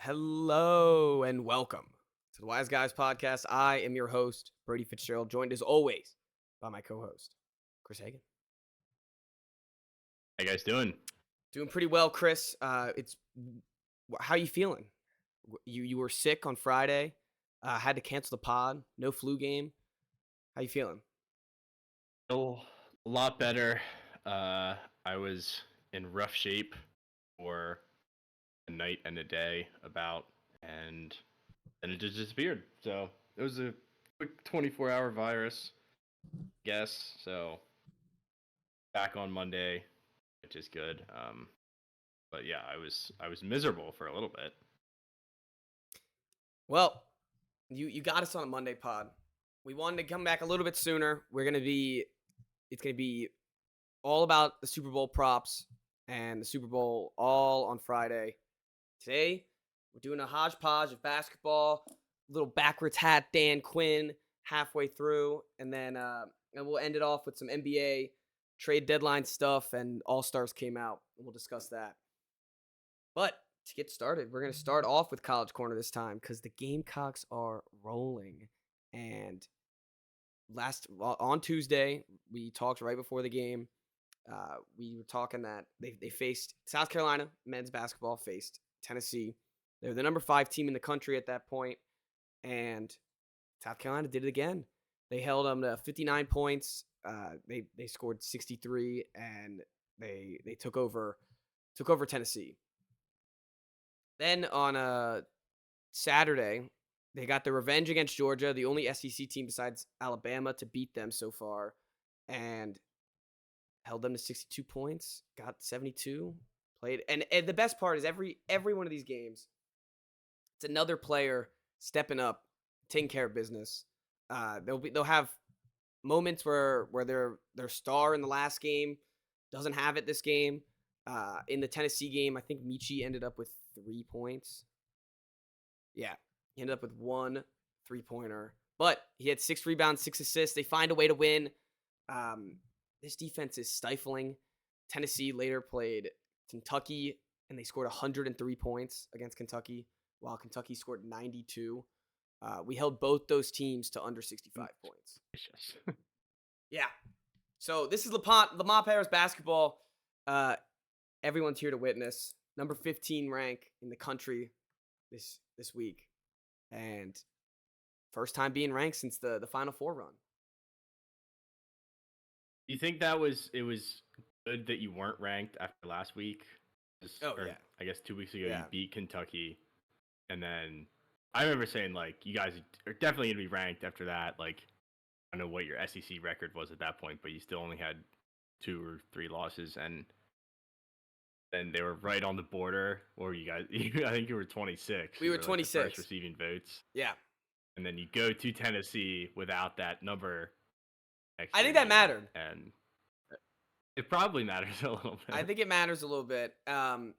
Hello and welcome to the Wise Guys podcast. I am your host, Brady Fitzgerald, joined as always by my co-host, Chris Hagan. How you guys doing? Doing pretty well, Chris. How you feeling? You were sick on Friday, had to cancel the pod, no flu game. How you feeling? Feel a lot better. I was in rough shape for a night and a day and then it just disappeared. So it was a quick 24-hour virus, I guess. So back on Monday, which is good. But yeah, I was miserable for a little bit. Well, you got us on a Monday pod. We wanted to come back a little bit sooner. It's gonna be all about the Super Bowl props and the Super Bowl all on Friday. Today, we're doing a hodgepodge of basketball, little backwards hat Dan Quinn halfway through, and then we'll end it off with some NBA trade deadline stuff, and All Stars came out, and we'll discuss that. But to get started, we're going to start off with College Corner this time because the Gamecocks are rolling. And on Tuesday, we talked right before the game. We were talking that they faced South Carolina men's basketball faced Tennessee. They're the number 5 team in the country at that point, and South Carolina did it again. They held them to 59 points. They scored 63, and they took over Tennessee. Then on a Saturday, they got their revenge against Georgia, the only SEC team besides Alabama to beat them so far, and held them to 62 points, got 72, played. And the best part is every one of these games, it's another player stepping up, taking care of business. They'll have moments where their star in the last game doesn't have it this game. In the Tennessee game, I think Michi ended up with 3 points. Yeah, he ended up with 1 3-pointer, but he had 6 rebounds, 6 assists. They find a way to win. This defense is stifling. Tennessee later played Kentucky, and they scored 103 points against Kentucky, while Kentucky scored 92. We held both those teams to under 65 points. Yeah. So this is Lamont Paris basketball. Everyone's here to witness. Number 15 rank in the country this week, and first time being ranked since the Final Four run. Do you think it was good that you weren't ranked after last week? Yeah. I guess 2 weeks ago you beat Kentucky, and then I remember saying like you guys are definitely gonna be ranked after that. Like I don't know what your SEC record was at that point, but you still only had 2 or 3 losses, and then they were right on the border. Or you guys, I think you were 26. We were like 26. the first receiving votes. Yeah. And then you go to Tennessee without that number. I think that mattered. And it probably matters a little bit. I think it matters a little bit. And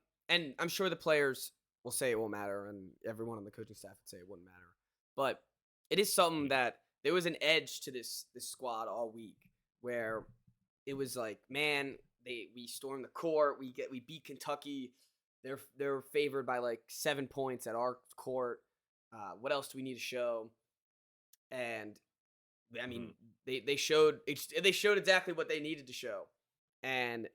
I'm sure the players will say it won't matter, and everyone on the coaching staff would say it wouldn't matter. But it is something that there was an edge to this squad all week, where it was like, man, we stormed the court, we beat Kentucky. They're favored by like 7 points at our court. What else do we need to show? And I mean, they showed exactly what they needed to show, and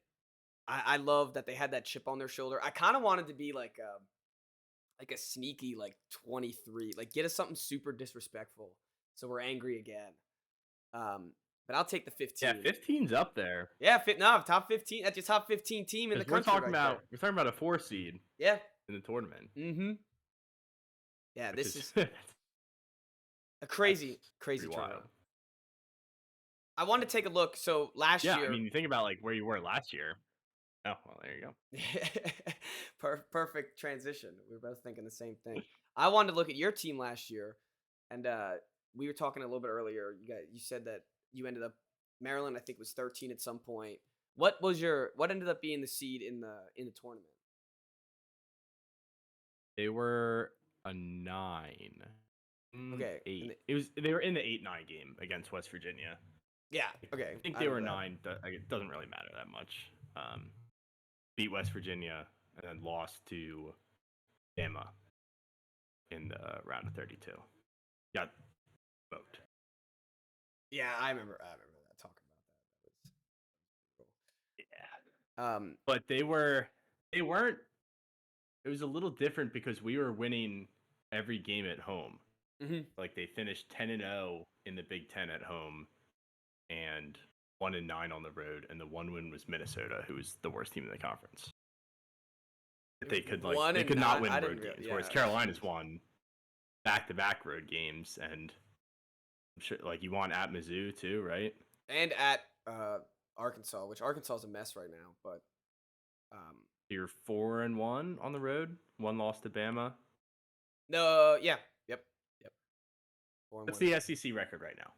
I love that they had that chip on their shoulder. I kind of wanted to be like a sneaky like 23, like get us something super disrespectful, so we're angry again. But I'll take the 15. Yeah, 15's up there. Yeah, top 15. That's your top 15 team in the country. We're talking about a 4 seed. Yeah. In the tournament. Mm-hmm. Yeah, this is a crazy tournament. Wild. I wanted to take a look. So last year, I mean, you think about like where you were last year. Oh, well, there you go. Perfect transition. We were both thinking the same thing. I wanted to look at your team last year, and we were talking a little bit earlier. You said that you ended up Maryland. I think was 13 at some point. What ended up being the seed in the tournament? They were a 9. Okay. 8. They were in the 8-9 game against West Virginia. Yeah. Okay. I think they were 9. It doesn't really matter that much. Beat West Virginia and then lost to Bama in the round of 32. Got smoked. Yeah, I remember that talking about that. Yeah. That was But they weren't. It was a little different because we were winning every game at home. Mhm. Like they finished 10-0 in the Big Ten at home, and 1-9 on the road. And the one win was Minnesota, who was the worst team in the conference. One They and could not nine. win I road didn't really. games, whereas Yeah. Carolina's won back-to-back road games, and I'm sure like you won at Mizzou too, right? And at Arkansas, which Arkansas is a mess right now, but um, You're 4-1 on the road, one loss to Bama. no, yeah, yep. 4 and What's 1. the SEC record right now?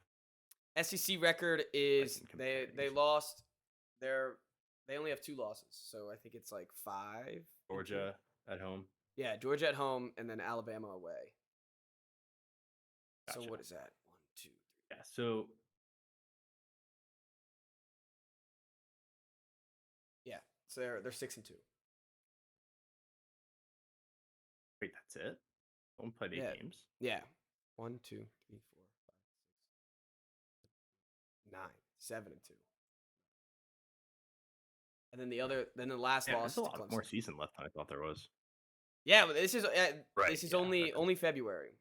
SEC record Like is in they comparison. lost they only have 2 losses, so I think it's like 5 and 2. Georgia at home. Yeah, Georgia at home and then Alabama away. So Gotcha. what is that? 1, 2, 3. Yeah, so Yeah, so they're 6 and 2. wait, that's it? Only played 8 Yeah, games. yeah. 1, 2, 3, 4, 5, 6, 9, 7 and 2. And then the last Yeah, loss there's a to lot more Clemson. season left than I thought there was. Yeah, but Right. this is Yeah. only February.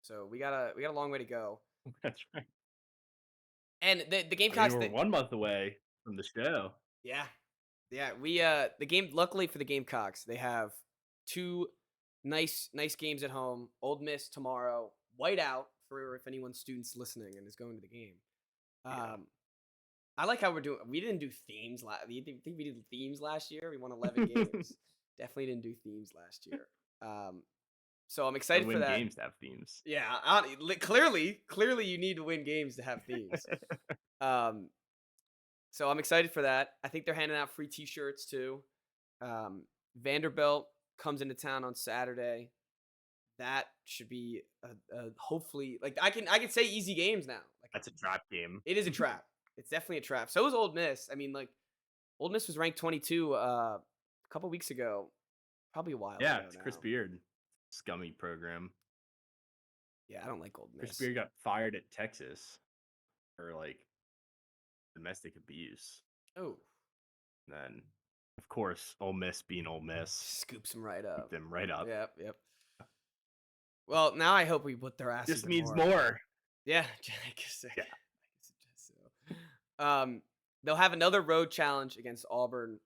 So we got a long way to go. That's right. And the I mean, Gamecocks we're 1 month away from the show. yeah. Yeah, we the game luckily for the Gamecocks, they have 2 nice games at home. Old Miss tomorrow, whiteout for if anyone's students listening and is going to the game. Yeah. I like how we're doing. We didn't do themes last. You think we did themes last year? We won 11 games. Definitely didn't do themes last year. So I'm To excited for win that. games to have themes. Yeah, clearly, you need to win games to have themes. Um, so I'm excited for that. I think they're handing out free T-shirts too. Vanderbilt comes into town on Saturday. That should be hopefully like I can say easy games now. Like That's a trap game. it is a trap. It's definitely a trap. So is Old Miss. I mean, like Old Miss was ranked 22 a couple weeks ago, probably a while Yeah, ago it's Chris now. Beard. Scummy program. Yeah, I don't like Old Chris Miss. Beard got fired at Texas for like domestic abuse. Oh, And then, of course, Ole Miss being Ole Miss, scoops them right up. scooped them right up. Yep. Well, now I hope we put their ass Just even means more. more. Yeah, I guess Yeah. suggest so. They'll have another road challenge against Auburn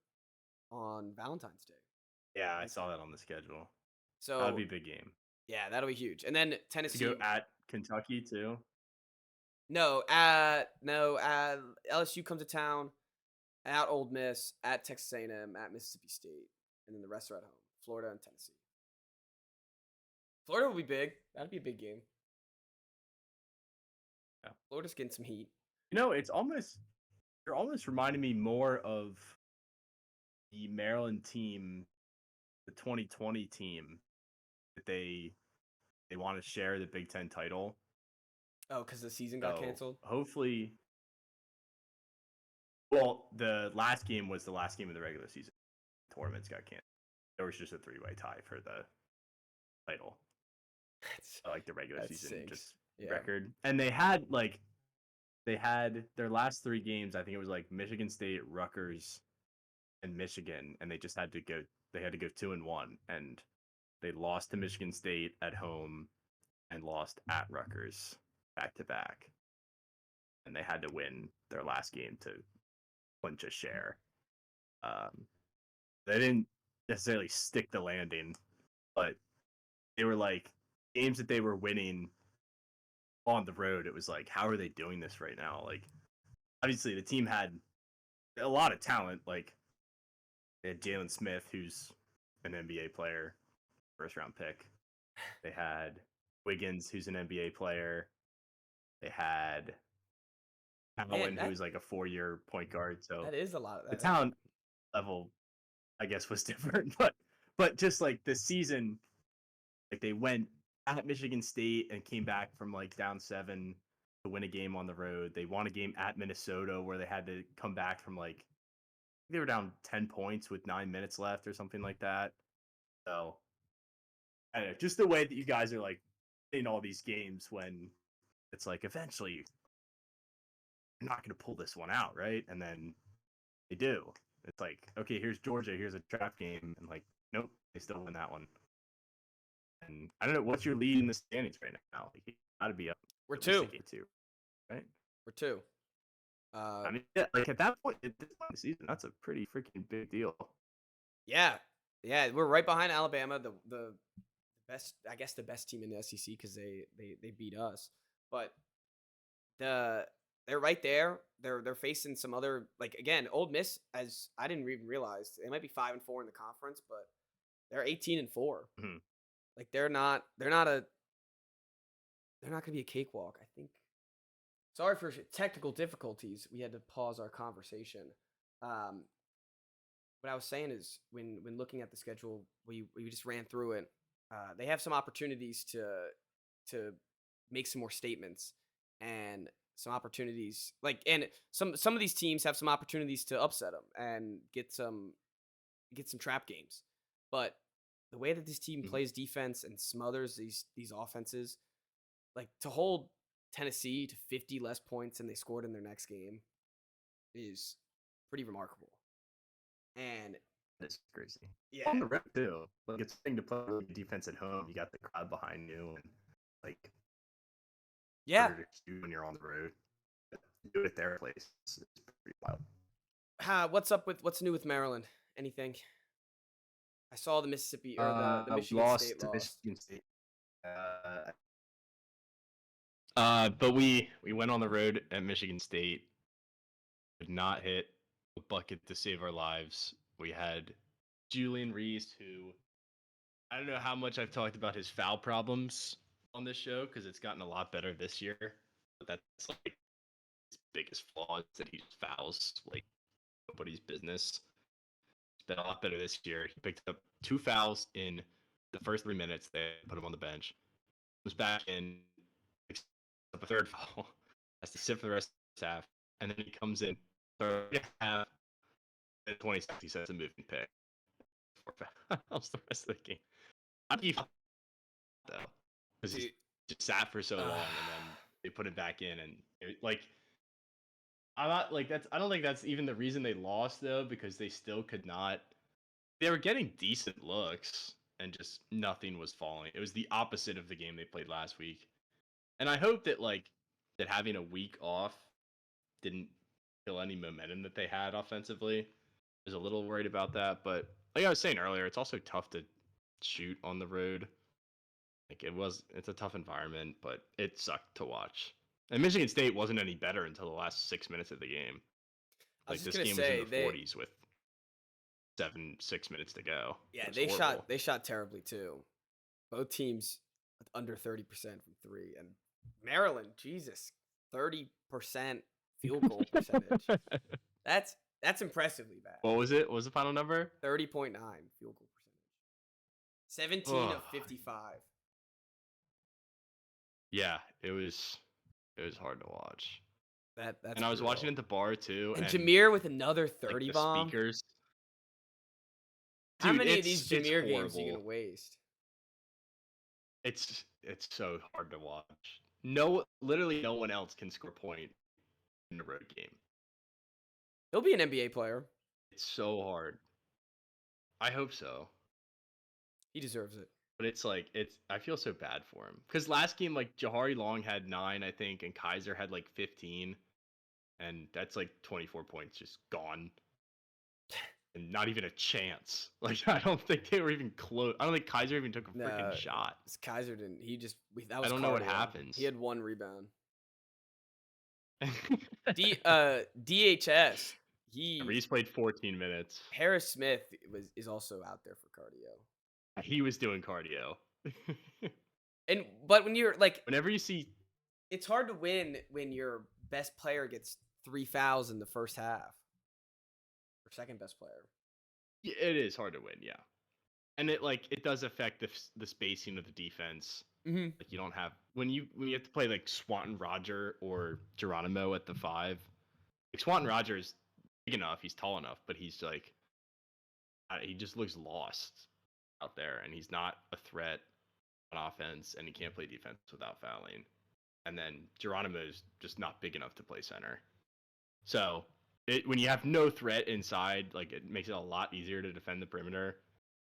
on Valentine's Day. Yeah, I saw that on the schedule. So That'd be a big game. yeah, that'll be huge. And then To Tennessee. go at Kentucky too. No, LSU comes to town, at Old Miss, at Texas A&M, at Mississippi State, and then the rest are at home. Florida and Tennessee. Florida will be big. That'd be a big game. Yeah. Florida's getting some heat. You know, you're almost reminding me more of the Maryland team, the 2020 team that they want to share the Big Ten title. Oh, because the season got canceled? Hopefully, well, the last game was the last game of the regular season. Tournaments got canceled. There was just a 3-way tie for the title. Like the regular season just record. And they had their last 3 games, I think it was like Michigan State, Rutgers, and Michigan, and they had to go 2-1, and they lost to Michigan State at home and lost at Rutgers back to back. And they had to win their last game to clinch a share. They didn't necessarily stick the landing, but they were like games that they were winning on the road. It was like, how are they doing this right now? Like, obviously the team had a lot of talent. Like, they had Jalen Smith, who's an NBA player, first round pick. They had Wiggins, who's an NBA player. They had Allen, who's like a 4-year point guard. So that is a lot. The talent level, I guess, was different. But just like this season, like they went at Michigan State and came back from like down 7 to win a game on the road. They won a game at Minnesota where they had to come back from like they were down 10 points with 9 minutes left or something like that. So I don't know, just the way that you guys are like in all these games when it's like eventually you're not going to pull this one out, right? And then they do. It's like, okay, here's Georgia, here's a trap game, and like, nope, they still win that one. And I don't know, what's your lead in the standings right now? Like, you got to be up. We're at least two. a game or two, right? We're two. I mean, yeah, like at that point, at this point in the season, that's a pretty freaking big deal. Yeah, we're right behind Alabama, the best, I guess, the best team in the SEC because they beat us. But they're right there. They're facing some other, like, again, Ole Miss, as I didn't even realize they might be 5-4 in the conference, but they're 18-4. Mhm. Like they're not gonna be a cakewalk. I think. Sorry for technical difficulties. We had to pause our conversation. What I was saying is when looking at the schedule, we just ran through it. They have some opportunities to make some more statements and some opportunities and some of these teams have some opportunities to upset them and get some trap games. But the way that this team plays defense and smothers these offenses, like to hold Tennessee to 50 less points than they scored in their next game is pretty remarkable. And it's crazy. yeah, On the road too. Like it's thing to play really good defense at home. You got the crowd behind you, and like harder to shoot when you're on the road. Do it at their place. It's pretty wild. What's new with Maryland? Anything? I saw the Mississippi or the Michigan State lost. Michigan State. But we went on the road at Michigan State. Did not hit a bucket to save our lives. We had Julian Reese, who I don't know how much I've talked about his foul problems on this show because it's gotten a lot better this year. But that's like his biggest flaw is that he just fouls like nobody's business. It's been a lot better this year. He picked up 2 fouls in the first 3 minutes. They put him on the bench. Was back in, picks up a 3rd foul. Has to sit for the rest of the half, and then he comes in third half. At 20 seconds, he sets a moving pick. 4 fouls the rest of the game. How do you though? Because he just sat for so long, and then they put it back in, and I'm not like that's. I don't think that's even the reason they lost though, because they still could not. They were getting decent looks, and just nothing was falling. It was the opposite of the game they played last week, and I hope that that having a week off didn't kill any momentum that they had offensively. I was a little worried about that, but like I was saying earlier, it's also tough to shoot on the road. Like it's a tough environment, but it sucked to watch. And Michigan State wasn't any better until the last 6 minutes of the game. Like this game was in the 40s with 6 minutes to go. Yeah, they shot terribly too. Both teams under 30% from 3, and Maryland, Jesus, 30% field goal percentage. That's impressively bad. What was it? What was the final number? 30.9 field goal percentage. 17 of 55. Yeah, it was hard to watch. That's and I was watching it at the bar too. And Jameer with another 30 like, bomb. Speakers. How Dude, many of these Jameer games are you gonna waste? It's so hard to watch. Literally no one else can score a point in a road game. He'll be an NBA player. It's so hard. I hope so. He deserves it. But I feel so bad for him. Because last game, Jahari Long had 9, I think, and Kaiser had 15. And that's 24 points just gone. And not even a chance. I don't think they were even close. I don't think Kaiser even took a freaking shot. Kaiser didn't. He just, I don't know what happens. He had 1 rebound. DHS. Reese played 14 minutes. Harris Smith is also out there for cardio. He was doing cardio. But when you're whenever you see, it's hard to win when your best player gets 3 fouls in the first half. Or second best player. Yeah, it is hard to win, yeah. And it does affect the spacing of the defense. Mm-hmm. You don't have when you have to play Swanton Roger or Geronimo at the 5. Swanton Roger is big enough, he's tall enough, but he's he just looks lost out there, and he's not a threat. on offense, and he can't play defense without fouling. And then Geronimo is just not big enough to play center. So when you have no threat inside, like it makes it a lot easier to defend the perimeter,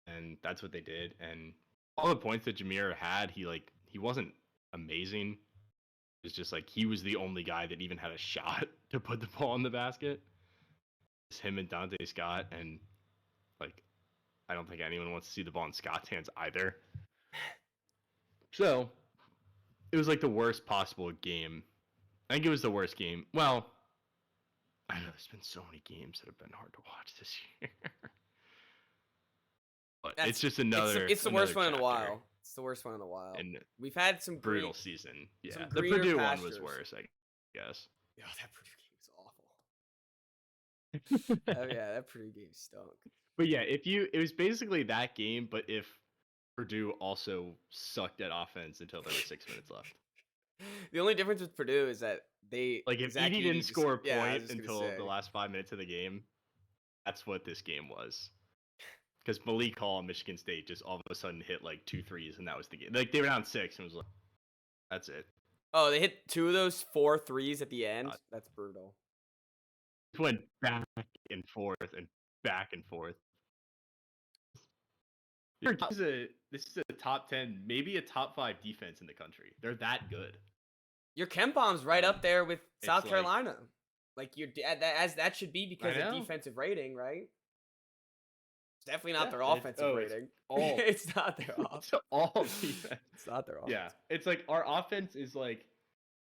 and that's what they did. And all the points that Jameer had, he wasn't amazing. It's just like he was the only guy that even had a shot to put the ball in the basket. It's him and Dante Scott, and like I don't think anyone wants to see the ball in Scott's hands either. So it was like the worst possible game. I think it was the worst game. Well, I know there's been so many games that have been hard to watch this year. But it's just another. It's the worst one in a chapter. while. It's the worst one in a while. And we've had some brutal great, season. Yeah, some the greener Purdue pastures. one was worse, I guess. Oh, that Purdue game was awful. Oh yeah, that Purdue game stunk. But yeah, it was basically that game, but if Purdue also sucked at offense until there were 6 minutes left. The only difference with Purdue is that they like if Zach Edey Edey didn't just- score a yeah, I was point just gonna until say. the last 5 minutes of the game, that's what this game was. Because Malik Hall and Michigan State just all of a sudden hit like 2 threes, and that was the game. Like they were down 6, and it was like, that's it. Oh, they hit 2 of those 4 threes at the end. God. That's brutal. It went back and forth and back and forth. This is a top 10, maybe a top 5 defense in the country. They're that good. Your Ken Palm's right up there with It's South like- Carolina. Like you're as that should be because of know. defensive rating, right? It's definitely not Yeah, their it's- offensive oh, it's rating. all- It's not their offense. It's all defense. It's not their offense. Yeah, it's like our offense is like,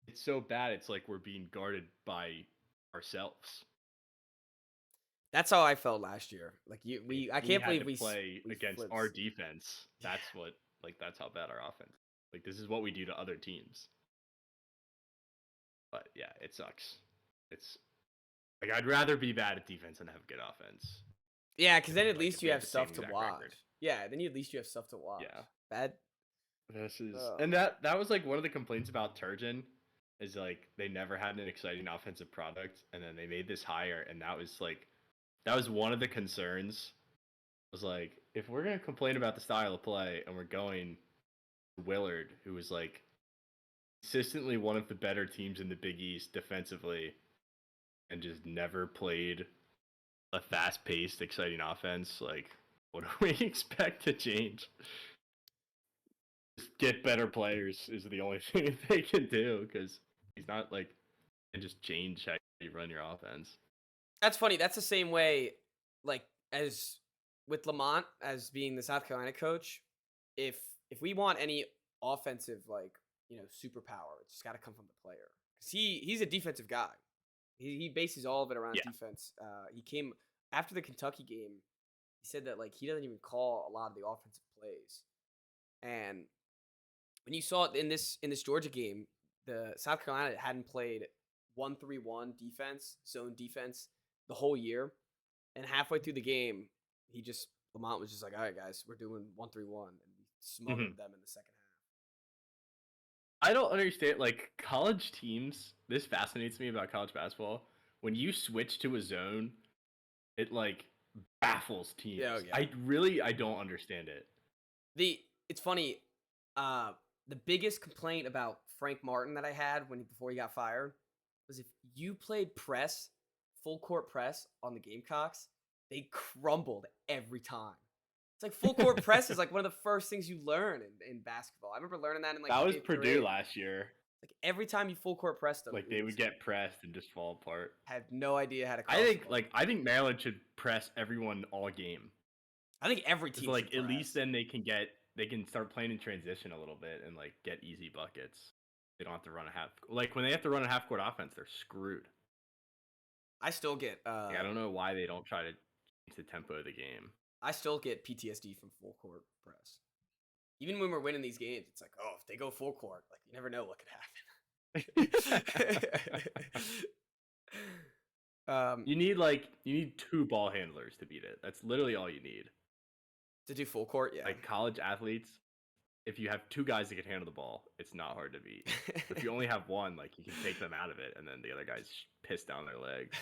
it's so bad. It's like we're being guarded by ourselves. That's how I felt last year. Like I can't had believe to we play we against flipped. our defense. That's what that's how bad our offense. Like this is what we do to other teams. But yeah, it sucks. It's like I'd rather be bad at defense than have good offense. Yeah, because then at like, least if you we have had the same stuff to exact watch. record. Yeah, then at least you have stuff to watch. Yeah. Bad. This is Ugh. and that was like one of the complaints about Turgeon is like they never had an exciting offensive product, and then they made this hire, and that was one of the concerns. Was like if we're gonna complain about the style of play, and we're going to Willard, who was like consistently one of the better teams in the Big East defensively, and just never played a fast-paced, exciting offense. Like, what do we expect to change? Just get better players is the only thing they can do, because he's not like and just change how you run your offense. That's funny. That's the same way, like as with Lamont as being the South Carolina coach. If we want any offensive superpower, it's just got to come from the player. Cause he's a defensive guy. He bases all of it around defense. He came after the Kentucky game. He said that like he doesn't even call a lot of the offensive plays. And when you saw it in this Georgia game, the South Carolina hadn't played 1-3-1 defense, zone defense the whole year. And halfway through the game, Lamont was just like, all right, guys, we're doing 1-3-1. And we smothered them in the second half. I don't understand, like, college teams, this fascinates me about college basketball. When you switch to a zone, it, like, baffles teams. Yeah, yeah. I don't understand it. It's funny, the biggest complaint about Frank Martin that I had before he got fired was if you played press, full court press on the Gamecocks, they crumbled every time. It's like full court press is like one of the first things you learn in basketball. I remember learning that in like that was 5th Purdue grade. last year. Like every time you full court press them, Like they would get pressed and just fall apart. had no idea how to. Cross I the ball. think Maryland should press everyone all game. I think every It's team. like should at press. least then they can start playing in transition a little bit and like get easy buckets. They don't have to run a half. Like when they have to run a half court offense, they're screwed. I still get. Like, I don't know why they don't try to change the tempo of the game. I still get PTSD from full court press. Even when we're winning these games, it's like, oh, if they go full court, like you never know what could happen. You need 2 ball handlers to beat it. That's literally all you need. To do full court, yeah. Like college athletes, if you have 2 guys that can handle the ball, it's not hard to beat. If you only have one, like you can take them out of it, and then the other guys piss down their legs.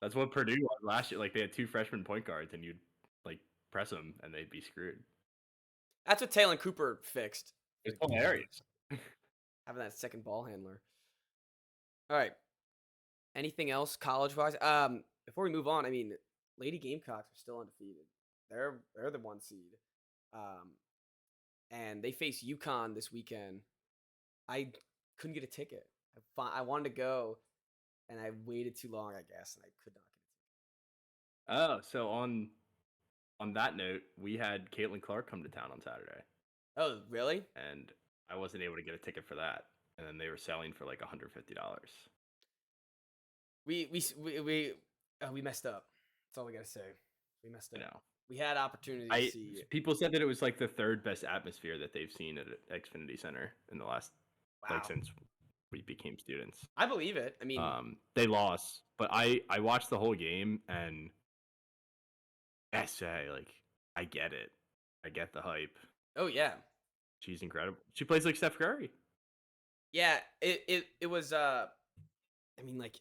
That's what Purdue was last year. Like they had 2 freshman point guards, and you'd like press them, and they'd be screwed. That's what Taylor Cooper fixed. It's hilarious. Having that second ball handler. All right. Anything else college-wise? Before we move on, I mean, Lady Gamecocks are still undefeated. They're the 1 seed. And they face UConn this weekend. I couldn't get a ticket. I wanted to go, and I waited too long, I guess, and I could not get a ticket. Oh, so on that note, we had Caitlin Clark come to town on Saturday, Oh, really? and I wasn't able to get a ticket for that. And then they were selling for like $150. We messed up. That's all we gotta say. We messed up. You know, We had opportunity to see. people said that it was like the third best atmosphere that they've seen at Xfinity Center in the last Wow. since we became students. I believe it. I mean, They lost, but I watched the whole game, and I get it. I get the hype. oh yeah, She's incredible. She plays like Steph Curry. yeah. It was. I mean, like,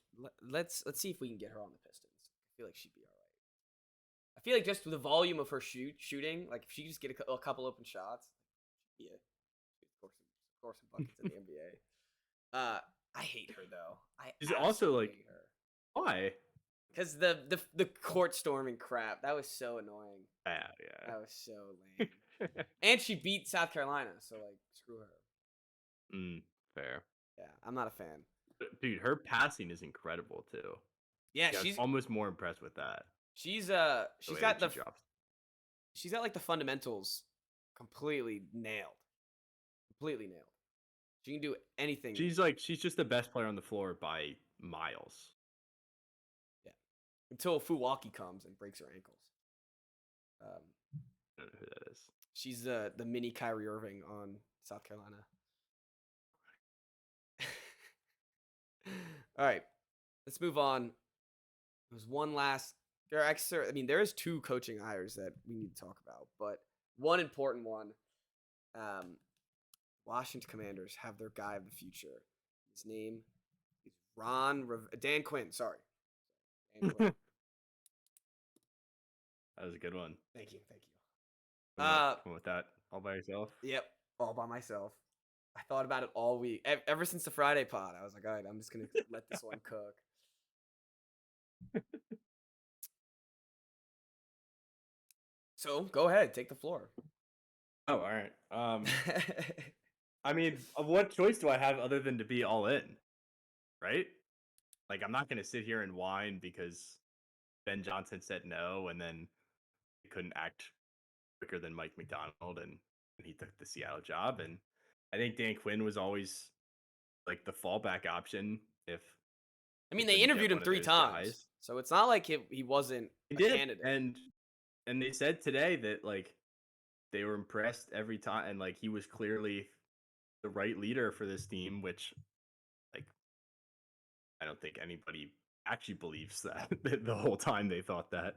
let's see if we can get her on the Pistons. I feel like she'd be all right. I feel like just with the volume of her shooting, like if she could just get a couple open shots, yeah, score some buckets in the NBA. I hate her though. She's also like, hate her. why? Because the court storming crap, that was so annoying. Yeah. That was so lame. And she beat South Carolina, so like screw her. Fair. Yeah, I'm not a fan. Dude, her passing is incredible too. Yeah, I was she's almost more impressed with that. she's way got that she drops. she's got like the fundamentals completely nailed. Completely nailed. She can do anything. She's just the best player on the floor by miles. Yeah. Until Fuwaki comes and breaks her ankles. I don't know who that is. She's the mini Kyrie Irving on South Carolina. All right, let's move on. There's one last. I mean, there is 2 coaching hires that we need to talk about, but one important one. Washington Commanders have their guy of the future. His name is Dan Quinn. Sorry, Dan Quinn. That was a good one. Thank you. Come with that all by yourself. Yep, all by myself. I thought about it all week. Ever since the Friday pod, I was like, all right, I'm just going to let this one cook. So, go ahead. Take the floor. Oh, all right. I mean, what choice do I have other than to be all in? Right? Like, I'm not going to sit here and whine because Ben Johnson said no, and then he couldn't act quicker than Mike McDonald, and he took the Seattle job. And I think Dan Quinn was always like the fallback option if I mean, they they couldn't interviewed get him one of 3 those times, guys. so it's not like he wasn't He a did, candidate. and they said today that like they were impressed every time, and like he was clearly the right leader for this team, which like I don't think anybody actually believes that the whole time they thought that.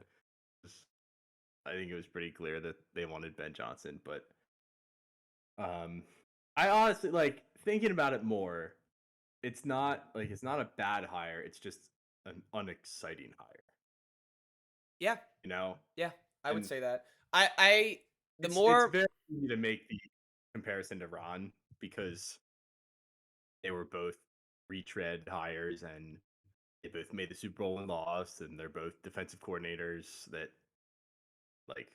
I think it was pretty clear that they wanted Ben Johnson, but I honestly like thinking about it more. It's not a bad hire. It's just an unexciting hire. Yeah, You know? yeah, I would And say that. It's very easy to make the comparison to Ron because they were both retread hires and they both made the Super Bowl and lost, and they're both defensive coordinators that like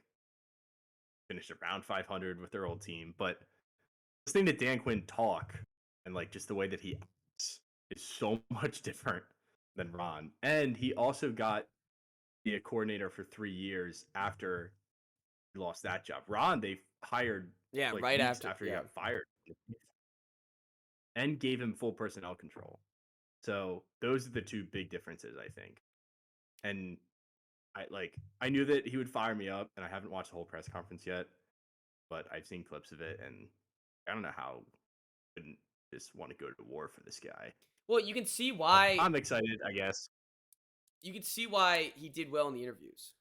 finished around 500 with their old team. But listening to Dan Quinn talk and like just the way that he acts is so much different than Ron. And he also got to be a coordinator for 3 years after he lost that job. Ron, they hired like right weeks after he got fired and gave him full personnel control. So those are the 2 big differences, I think. And I knew that he would fire me up, and I haven't watched the whole press conference yet, but I've seen clips of it, and I don't know how I couldn't just want to go to war for this guy. Well, you can see why. I'm excited, I guess. You can see why he did well in the interviews.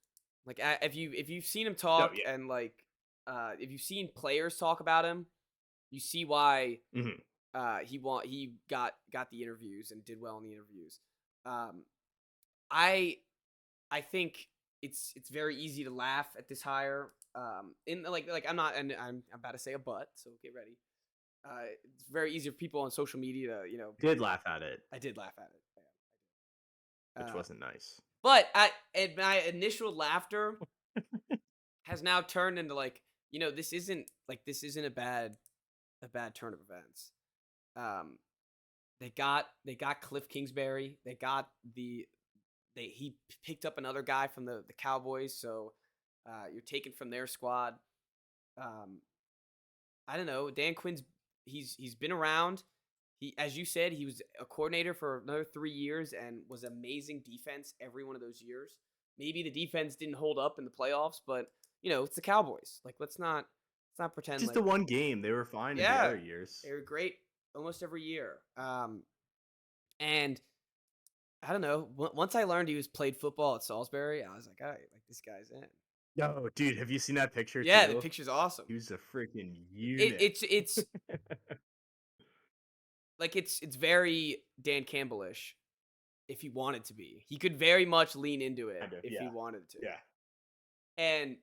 Like if you've seen him talk and like if you've seen players talk about him, you see why he got the interviews and did well in the interviews. I think it's very easy to laugh at this hire. In like I'm not, and I'm about to say a but, so get ready. It's very easy for people on social media to Did laugh at it, I did laugh at it. which Yeah. wasn't nice. But and my initial laughter has now turned into like this isn't a bad turn of events. Um, they got Cliff Kingsbury. He picked up another guy from the Cowboys, so you're taken from their squad. I don't know. Dan Quinn's he's been around. As you said, he was a coordinator for another 3 years and was amazing defense every one of those years. Maybe the defense didn't hold up in the playoffs, but it's the Cowboys. Like let's not pretend Just like the one game, they were fine in the yeah, other years. they were great almost every year. And I don't know. Once I learned he was played football at Salisbury, I was like, all right, like this guy's in. Yo, dude, have you seen that picture? Yeah, too? the picture's awesome. He was a freaking unit. It's like it's very Dan Campbell-ish. If he wanted to be, he could very much lean into it Kind of, if yeah. he wanted to. Yeah. And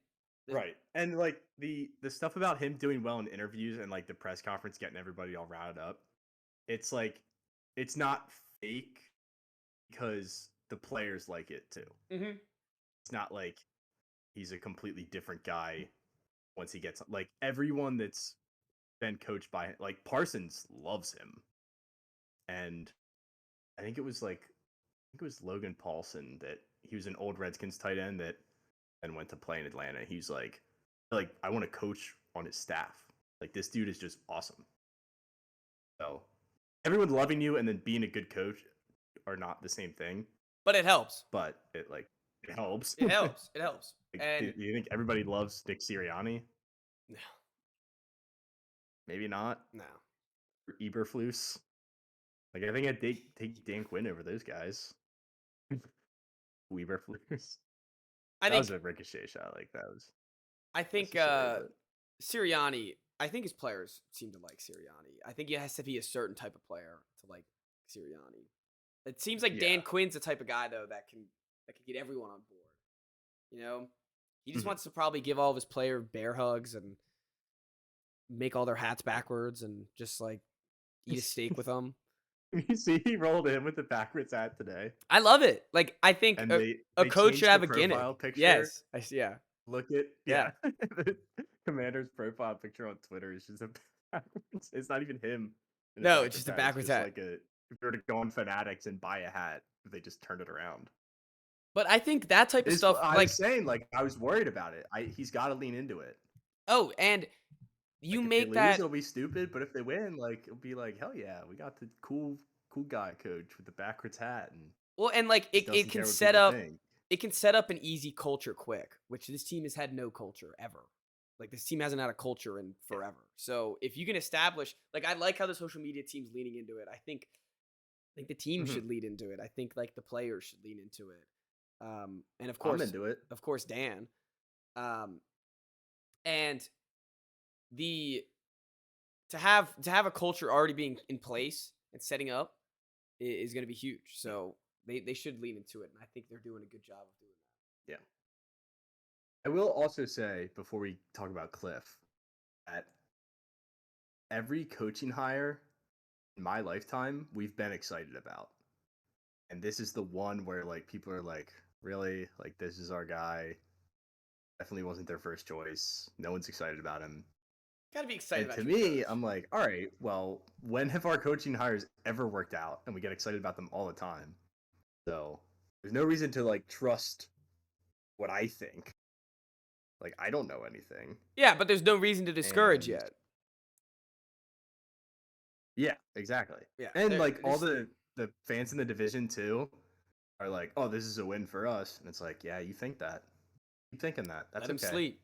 Right. And like the stuff about him doing well in interviews and like the press conference getting everybody all riled up, it's like it's not fake because the players like it too. Mhm. It's not like he's a completely different guy once he gets like everyone that's been coached by like Parsons loves him. And I think it was Logan Paulson that he was an old Redskins tight end that and went to play in Atlanta. He's like I want to coach on his staff. Like this dude is just awesome. So everyone loving you and then being a good coach are not the same thing, but it helps. but it helps. It helps. It helps. Like, And do you think everybody loves Nick Sirianni? no, Maybe not. no. Or Eberflus. Like I think I'd take Dan Quinn over those guys. Eberflus. I That think was a ricochet shot. Like that was. I think necessary, but- Sirianni. I think his players seem to like Sirianni. I think it has to be a certain type of player to like Sirianni. It seems like Dan Yeah. Quinn's the type of guy though that can get everyone on board. He just Mhm. wants to probably give all of his player bear hugs and make all their hats backwards and just like eat a steak with them. You see, he rolled in with the backwards hat today, I love it. Like I think and a they coach changed should have the a gimmick. profile picture. Yes, I see. Yeah, Look at Yeah. the Commander's profile picture on Twitter is just a backwards. It's not even him. in No, it's just a hat. backwards just hat. Like if you were to go on Fanatics and buy a hat, they just turned it around. but I think that type of stuff, I like was saying, like I was worried about it. He's got to lean into it. and you Like, make if they that. lose, it'll be stupid. But if they win, like it'll be like hell yeah, we got the cool guy coach with the backwards hat and Well, and like just it doesn't can care what set people up think. it can set up an easy culture quick, which this team has had no culture ever. Like this team hasn't had a culture in forever. So if you can establish, like I like how the social media team's leaning into it. I think the team Mhm. should lead into it. I think like the players should lean into it. And of I'm course, into it. Dan. And the to have a culture already being in place and setting up is going to be huge. So they should lean into it, and I think they're doing a good job of doing that. Yeah. I will also say before we talk about Cliff that every coaching hire in my lifetime we've been excited about. And this is the one where like people are like, really? Like this is our guy. Definitely wasn't their first choice. No one's excited about him. Gotta be excited And about to your me, coach. I'm like, all right, well, when have our coaching hires ever worked out? And we get excited about them all the time. So there's no reason to like trust what I think. Like I don't know anything. Yeah, but there's no reason to discourage And- yet. Yeah, exactly. Yeah, And there- like all there's- the fans in the division too are like, oh, this is a win for us. And it's like, yeah, you think that. Keep thinking that. That's let him okay. sleep.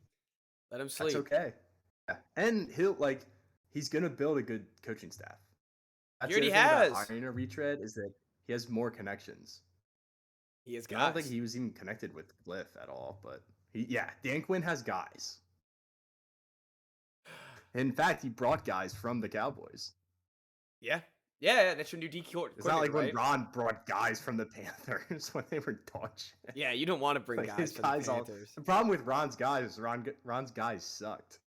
Let him sleep. That's okay. Yeah. And he's gonna build a good coaching staff. That's He already the other thing has. about hiring a retread is that he has more connections. He has I don't think guys. he was even connected with Cliff at all, but Dan Quinn has guys. In fact, he brought guys from the Cowboys. Yeah, Yeah, that's your new D It's coordinator, not like when right? Ron brought guys from the Panthers when they were dog shit. Yeah, you don't want to bring Like guys his from the guys all. Panthers. The problem with Ron's guys is Ron's guys sucked.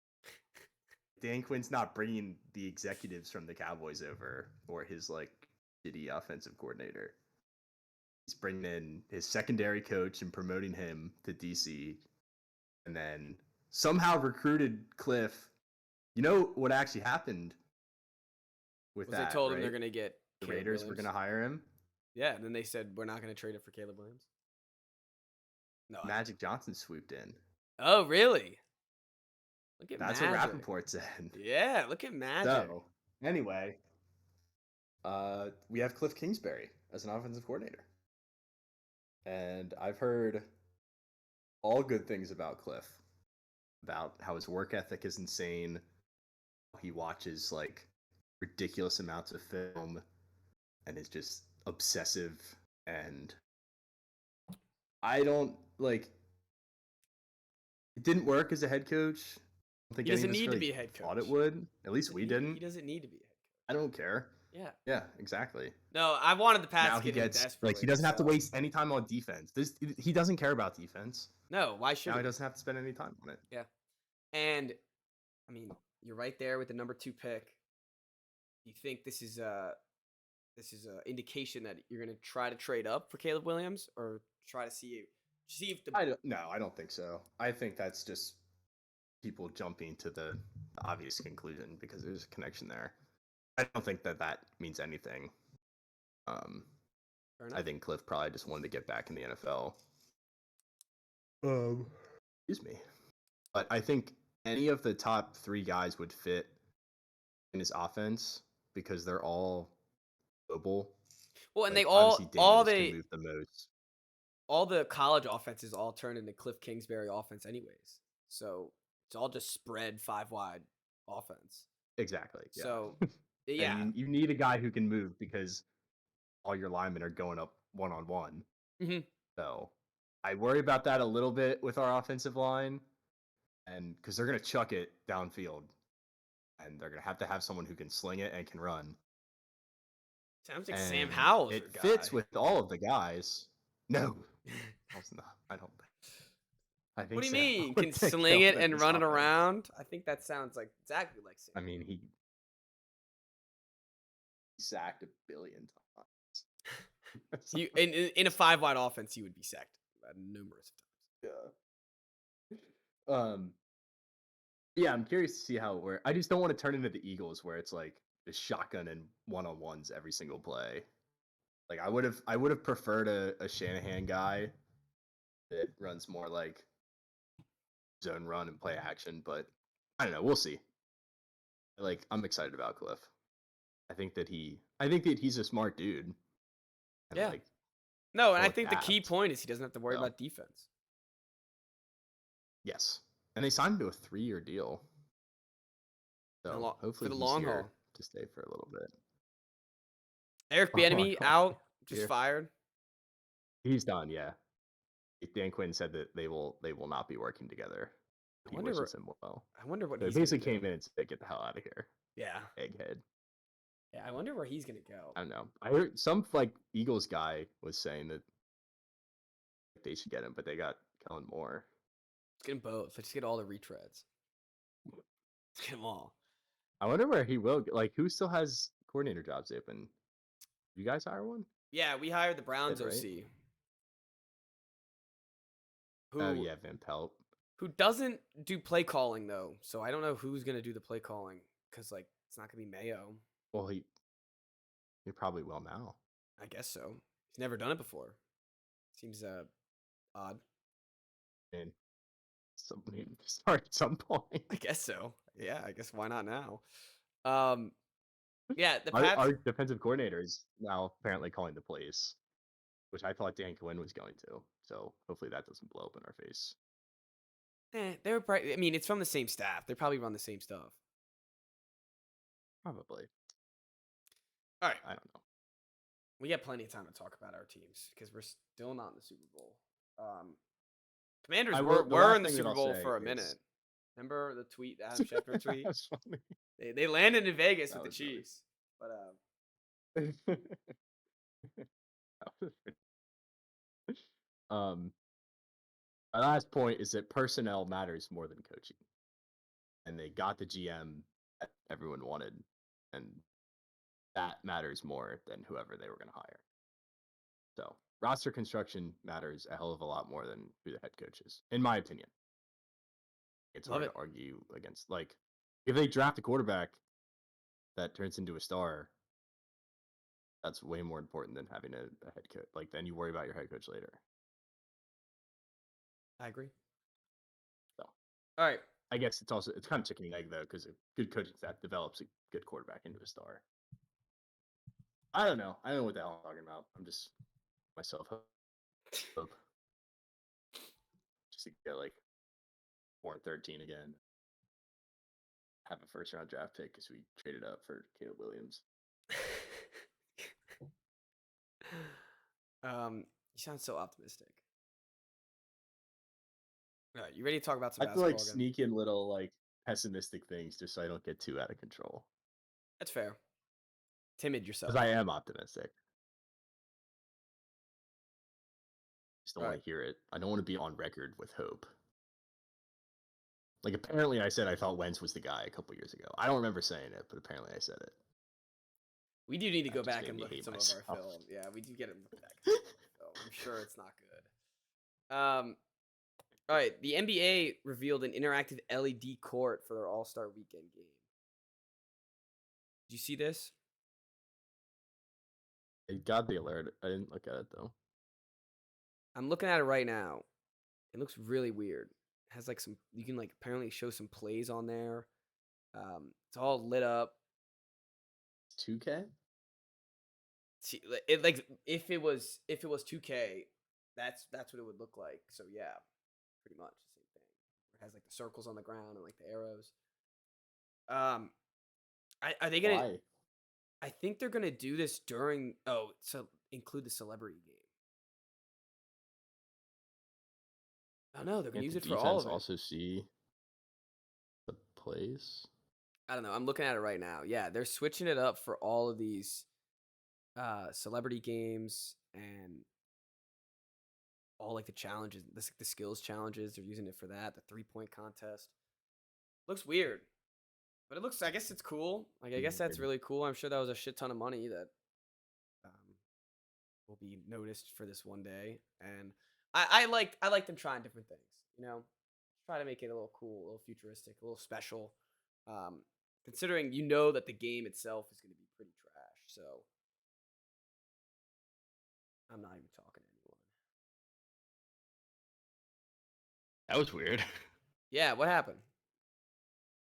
Dan Quinn's not bringing the executives from the Cowboys over or his like shitty offensive coordinator. He's bringing in his secondary coach and promoting him to DC, and then somehow recruited Cliff. You know what actually happened with Was that? they told him right? they're gonna get The Caleb Raiders were Williams. going to hire him. Yeah, and then they said we're not gonna trade it for Caleb Williams. No. Magic Johnson swooped in. Oh, really? Look at That's Magic. what Rappaport said. Yeah, look at Magic. So, anyway, we have Cliff Kingsbury as an offensive coordinator. And I've heard all good things about Cliff, about how his work ethic is insane. He watches like ridiculous amounts of film and is just obsessive. And I don't like it didn't work as a head coach. I don't think He doesn't any of us need to really be a head coach. thought it would. At least we didn't. He doesn't need to be a head coach. I don't care. Yeah. Yeah, exactly. No, I wanted the Pats Now to he get him gets desperately. like he doesn't have to so- waste any time on defense. He doesn't care about defense. No, why should Now he? he doesn't have to spend any time on it. And I mean, you're right there with the number 2 pick. You think this is a indication that you're gonna try to trade up for Caleb Williams, or try to see if the I don't think so. I think that's just people jumping to the obvious conclusion because there's a connection there. I don't think that means anything. Fair enough. I think Cliff probably just wanted to get back in the NFL. Excuse me. But I think any of the top 3 guys would fit in his offense because they're all mobile. Well, and Like, they all obviously Daniels can they move the most. all the college offenses all turn into Cliff Kingsbury offense anyways. So it's all just spread 5 wide offense. Exactly. Yeah. So And yeah. you need a guy who can move because all your linemen are going up 1-on-1. Mhm. So I worry about that a little bit with our offensive line, and because they're going to chuck it downfield, and they're going to have someone who can sling it and can run. Sounds like Sam And Howell's It your guy. fits with all of the guys. No, it's not. I don't think. I think What do you Sam mean? Howell Can would take sling over it and this run it offense. around? I think that sounds like exactly like Sam. I mean, he sacked 1 billion times. You in a 5 wide offense, he would be sacked numerous times. Yeah. Yeah, I'm curious to see how it works. I just don't want to turn into the Eagles where it's like the shotgun and 1-on-1s every single play. Like I would have preferred a Shanahan guy that runs more like zone run and play action, but I don't know, we'll see. Like I'm excited about Cliff. I think that he's a smart dude. And Yeah. like No, and I well think the key adapts. point is he doesn't have to worry So. about defense. yes. And they signed him to a 3-year deal. So For hopefully the he's long here haul. to stay for a little bit. Eric For a long Bieniemy haul. out, just Here. fired. He's done, yeah. Dan Quinn said that they will not be working together. He wonder wishes him well. I wonder what They he's gonna basically do. came in and said, "Get the hell out of here, Yeah. egghead." Yeah, I wonder where he's gonna go. I don't know. I heard some like Eagles guy was saying that they should get him, but they got Kellen Moore. Let's get them both. Let's get all the retreads. Let's get them all. I wonder where he will. Like, who still has coordinator jobs open? You guys hire one? Yeah, we hired the Browns right? OC. Who, Oh yeah, Van Pelt. who doesn't do play calling though, so I don't know who's gonna do the play calling because like it's not gonna be Mayo. Well, he probably will now. I guess so. He's never done it before. Seems odd. And somebody start at some point. I guess so. Yeah, I guess why not now? Yeah, the Our, Pats. our defensive coordinator is now apparently calling the plays, which I thought Dan Quinn was going to. So hopefully that doesn't blow up in our face. They're probably. I mean, it's from the same staff. They probably run the same stuff. Probably. All right, I don't know. we got plenty of time to talk about our teams because we're still not in the Super Bowl. Commanders I were will- the last in the thing that Super I'll Bowl say for a is- minute. Remember the tweet, the Adam Schefter tweet? That's funny. They landed in Vegas That with the was funny. Chiefs, but um, my last point is that personnel matters more than coaching, and they got the GM that everyone wanted, and that matters more than whoever they were going to hire. So roster construction matters a hell of a lot more than who the head coach is, in my opinion. It's Love hard it. to argue against. Like, if they draft a quarterback that turns into a star, that's way more important than having a head coach. Like, then you worry about your head coach later. I agree. So, All right. I guess it's kind of chicken and egg though, because a good coaching staff develops a good quarterback into a star. I don't know. I don't know what the hell I'm talking about. I'm just myself hope. Just to get like 4-13 again. Have a first round draft pick because we traded up for Caleb Williams. You sound so optimistic. All right, you ready to talk about some I have to like basketball again? sneak in little like pessimistic things just so I don't get too out of control. That's fair. Timid yourself. Because I am optimistic. Just don't All want right. to hear it. I don't want to be on record with hope. Like, apparently I said I thought Wentz was the guy a couple years ago. I don't remember saying it, but apparently I said it. We do need to That go just back made and me look at hate some of myself. our film. Yeah, we do get to look back at some of our film. I'm sure it's not good. All right, the NBA revealed an interactive LED court for their All-Star Weekend game. Did you see this? I got the alert. I didn't look at it though. I'm looking at it right now. It looks really weird. It has like some, you can like apparently show some plays on there. It's all lit up. It's 2K? See, it like if it was 2K, that's what it would look like. So yeah, pretty much the same thing. It has like the circles on the ground and like the arrows. Are they gonna? Why? I think they're gonna do this during. Oh, so include the celebrity game. Oh no, they're gonna Can't use the it for all defense of it. also see the plays? I don't know. I'm looking at it right now. Yeah, they're switching it up for all of these celebrity games and all like the challenges, the skills challenges. They're using it for that. The 3-point contest looks weird, but it looks. I guess it's cool. Like I guess that's Weird. really cool. I'm sure that was a shit ton of money that will be noticed for this one day. And I like them trying different things. You know, try to make it a little cool, a little futuristic, a little special. Considering that the game itself is going to be pretty trash. So I'm not even talking to anyone. That was weird. Yeah, what happened?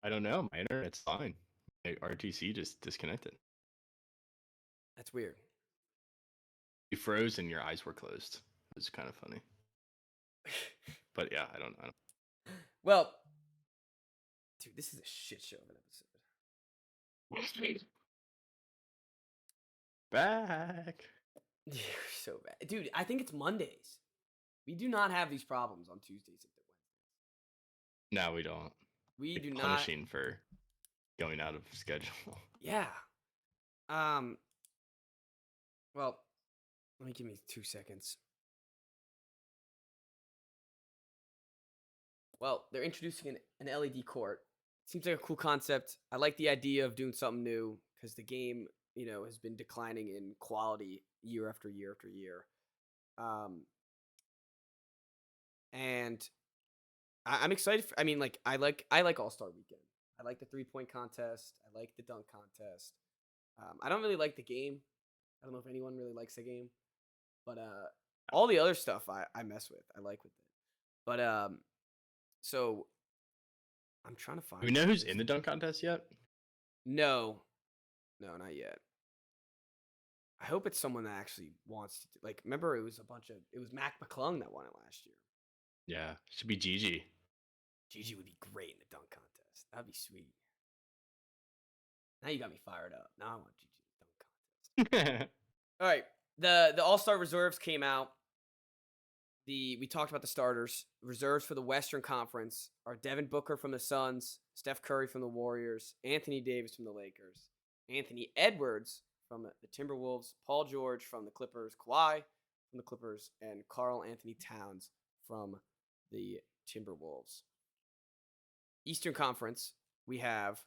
I don't know. My internet's fine. My RTC just disconnected. That's weird. You froze and your eyes were closed. It was kind of funny. But yeah, I don't know. Well, dude, this is a shit show of an episode. Back. You're so bad. Dude, I think it's Mondays. We do not have these problems on Tuesdays and Wednesdays. No, we don't. We do not. Punishing for going out of schedule. Yeah. Well, let me give me 2 seconds. Well, they're introducing an LED court. Seems like a cool concept. I like the idea of doing something new because the game, has been declining in quality year after year after year. And I'm excited. I like All-Star Weekend. I like the 3-point contest. I like the dunk contest. I don't really like the game. I don't know if anyone really likes the game, but all the other stuff I mess with. I like with it. But so I'm trying to find. Do we know who's in the dunk contest yet? No, not yet. I hope it's someone that actually wants to. Like, remember, it was Mac McClung that won it last year. Yeah, should be Gigi. Gigi would be great in the dunk contest. That'd be sweet. Now you got me fired up. Now I want Gigi in the dunk contest. All right, the All-Star reserves came out. We talked about the starters. Reserves for the Western Conference are Devin Booker from the Suns, Steph Curry from the Warriors, Anthony Davis from the Lakers, Anthony Edwards from the Timberwolves, Paul George from the Clippers, Kawhi from the Clippers, and Karl Anthony Towns from the Timberwolves. Eastern Conference, we have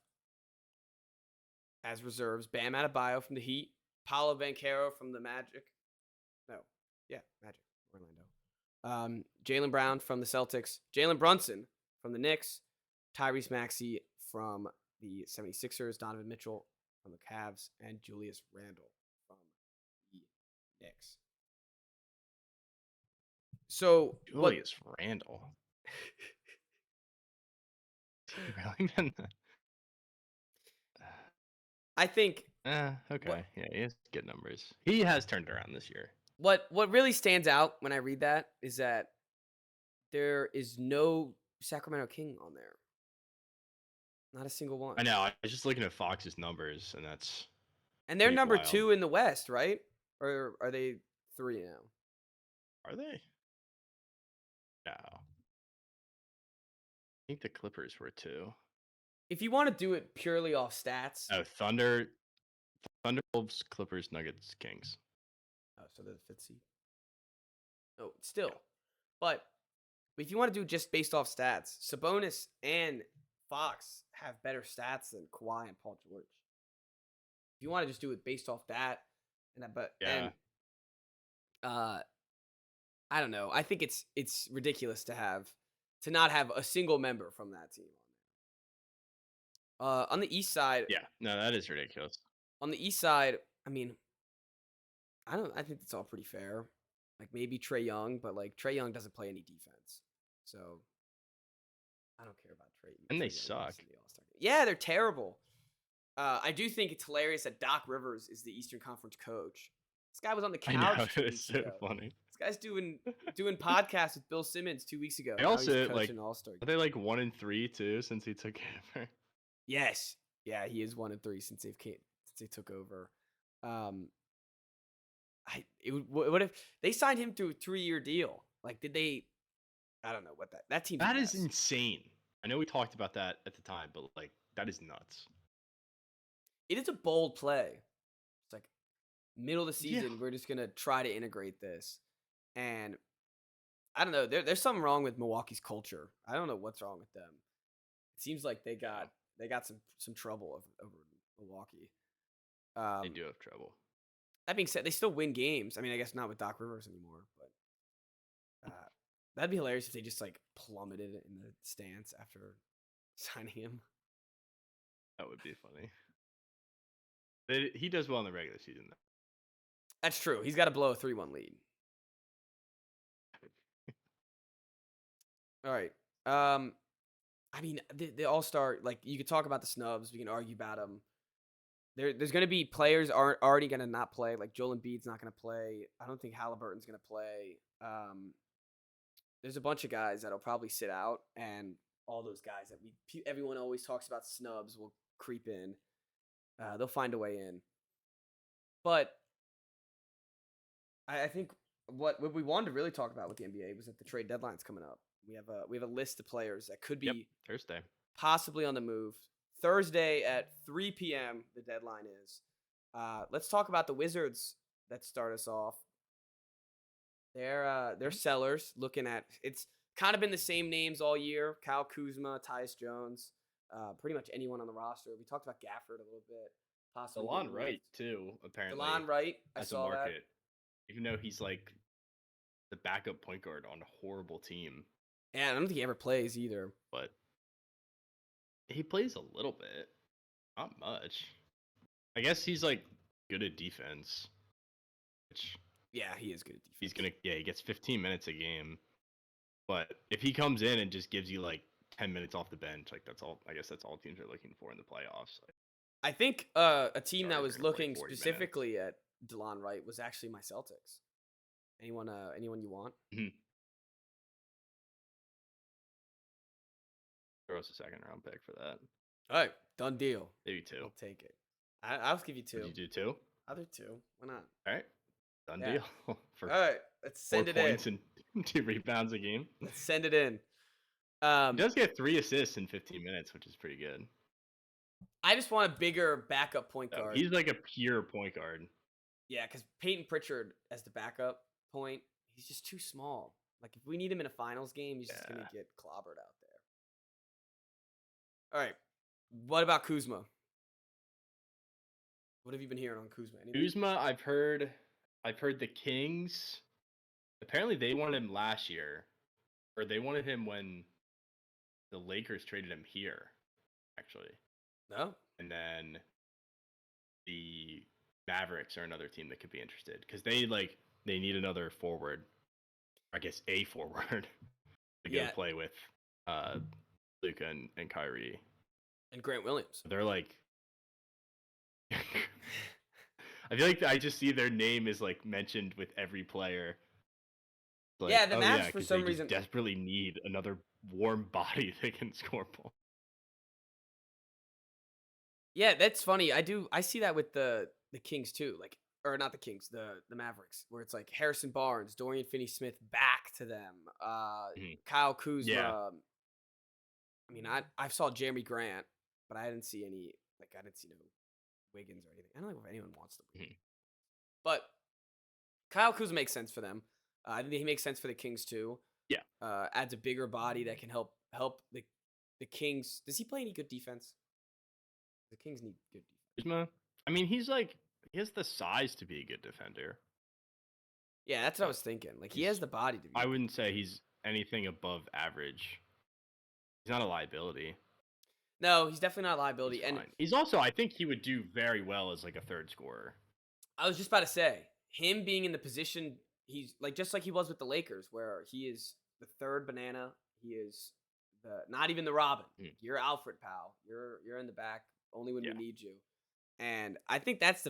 as reserves Bam Adebayo from the Heat, Paolo Banchero from the Magic. Magic, Orlando. Jaylen Brown from the Celtics, Jalen Brunson from the Knicks, Tyrese Maxey from the 76ers, Donovan Mitchell from the Cavs, and Julius Randle from the Knicks. So Julius Randle. Really? I think Okay. Yeah, he has good numbers. He has turned around this year. what really stands out when I read that is that there is no Sacramento King on there. Not a single one. I know. I was just looking at Fox's numbers, and that's And they're pretty number wild. 2 in the West, right? Or are they 3 now? Are they? No. I think the Clippers were 2. If you want to do it purely off stats. Oh, Wolves, Clippers, Nuggets, Kings. Oh, so they're the 5th seed. Oh, still. But if you want to do just based off stats, Sabonis and Fox have better stats than Kawhi and Paul George. If you want to just do it based off that, I don't know. I think it's ridiculous to not have a single member from that team on there. On the East side, Yeah, no, that is ridiculous. On the East side, I mean, I think it's all pretty fair. Like maybe Trae Young, but like Trae Young doesn't play any defense, so I don't care about Trae. And they Trae suck. The All-Star game. Yeah, they're terrible. I do think it's hilarious that Doc Rivers is the Eastern Conference coach. This guy was on the couch. I know, 2 it's weeks so ago. funny. This guy's doing podcasts with Bill Simmons 2 weeks ago. They Now he's also coaching All-Star are game. they like 1-3 too since he took over? Yes, yeah, he is 1-3 since they took over. What if they signed him to a 3-year deal? Like, did they? I don't know what that team. That is insane. I know we talked about that at the time, but like that is nuts. It is a bold play. It's like middle of the season, Yeah. we're just gonna try to integrate this, and I don't know. There's something wrong with Milwaukee's culture. I don't know what's wrong with them. It seems like they got some trouble over Milwaukee. They do have trouble. That being said, they still win games. I mean, I guess not with Doc Rivers anymore, but that'd be hilarious if they just like plummeted in the stance after signing him. That would be funny. He does well in the regular season, though. That's true. He's got to blow a 3-1 lead. All right. I mean, the All-Star, like, you could talk about the snubs. We can argue about them. There's going to be players aren't already going to not play. Like, Joel Embiid's not going to play. I don't think Halliburton's going to play. There's a bunch of guys that'll probably sit out, and all those guys that everyone always talks about snubs will creep in. They'll find a way in. But I think what we wanted to really talk about with the NBA was that the trade deadline's coming up. We have a list of players that could be Thursday, possibly on the move. Thursday at 3 p.m. the deadline is. Let's talk about the Wizards that start us off. They're sellers. Looking at it's kind of been the same names all year: Kyle Kuzma, Tyus Jones, pretty much anyone on the roster. We talked about Gafford a little bit. Possibly DeLon Wright too. Apparently, DeLon Wright. I as saw a market, that. even though he's like the backup point guard on a horrible team. Yeah, I don't think he ever plays either. But he plays a little bit, not much. I guess he's like good at defense. Which Yeah, he is good at defense. He gets 15 minutes a game. But if he comes in and just gives you like 10 minutes off the bench, like that's all. I guess that's all teams are looking for in the playoffs. Like, I think a team that Starter was gonna play looking 40 specifically at DeLon Wright was actually my Celtics. Anyone you want? throw us a second round pick for that. All right, done deal. Maybe 2. I'll take it. I'll give you 2. Would you do 2? I'll do 2. Why not? All right, done Yeah. deal. For All right, let's 4 send it points in. and 2 rebounds a game. Let's send it in. He does get 3 assists in 15 minutes, which is pretty good. I just want a bigger backup point No, guard. he's like a pure point guard. Yeah, because Peyton Pritchard as the backup point, he's just too small. Like, if we need him in a finals game, he's just going to get clobbered out there. All right. What about Kuzma? What have you been hearing on Kuzma? Anything? Kuzma, I've heard the Kings. Apparently, they wanted him last year, or they wanted him when the Lakers traded him here, actually. No? And then the Mavericks are another team that could be interested because they need another forward. I guess a forward to go play with Luka and Kyrie and Grant Williams. They're like, I feel like I just see their name is like mentioned with every player. Like, yeah, the Mavs for some reason desperately need another warm body that can score ball. Yeah, that's funny. I see that with the Kings too. Like, or not the Kings, the Mavericks, where it's like Harrison Barnes, Dorian Finney-Smith back to them, Kyle Kuzma. Yeah. I mean, I saw Jeremy Grant, but I didn't see any. Like, I didn't see no Wiggins or anything. I don't know if anyone wants them. But Kyle Kuzma makes sense for them. I think he makes sense for the Kings too. Yeah. Adds a bigger body that can help the Kings. Does he play any good defense? The Kings need good defense. I mean, he has the size to be a good defender. Yeah, that's what I was thinking. Like, he has the body to be. I wouldn't say he's anything above average. He's not a liability. No, he's definitely not a liability. And he's also, I think he would do very well as like a third scorer. I was just about to say, him being in the position, he's like just like he was with the Lakers, where he is the third banana. He is not even the Robin. You're Alfred, pal. You're in the back only when we need you. And I think that's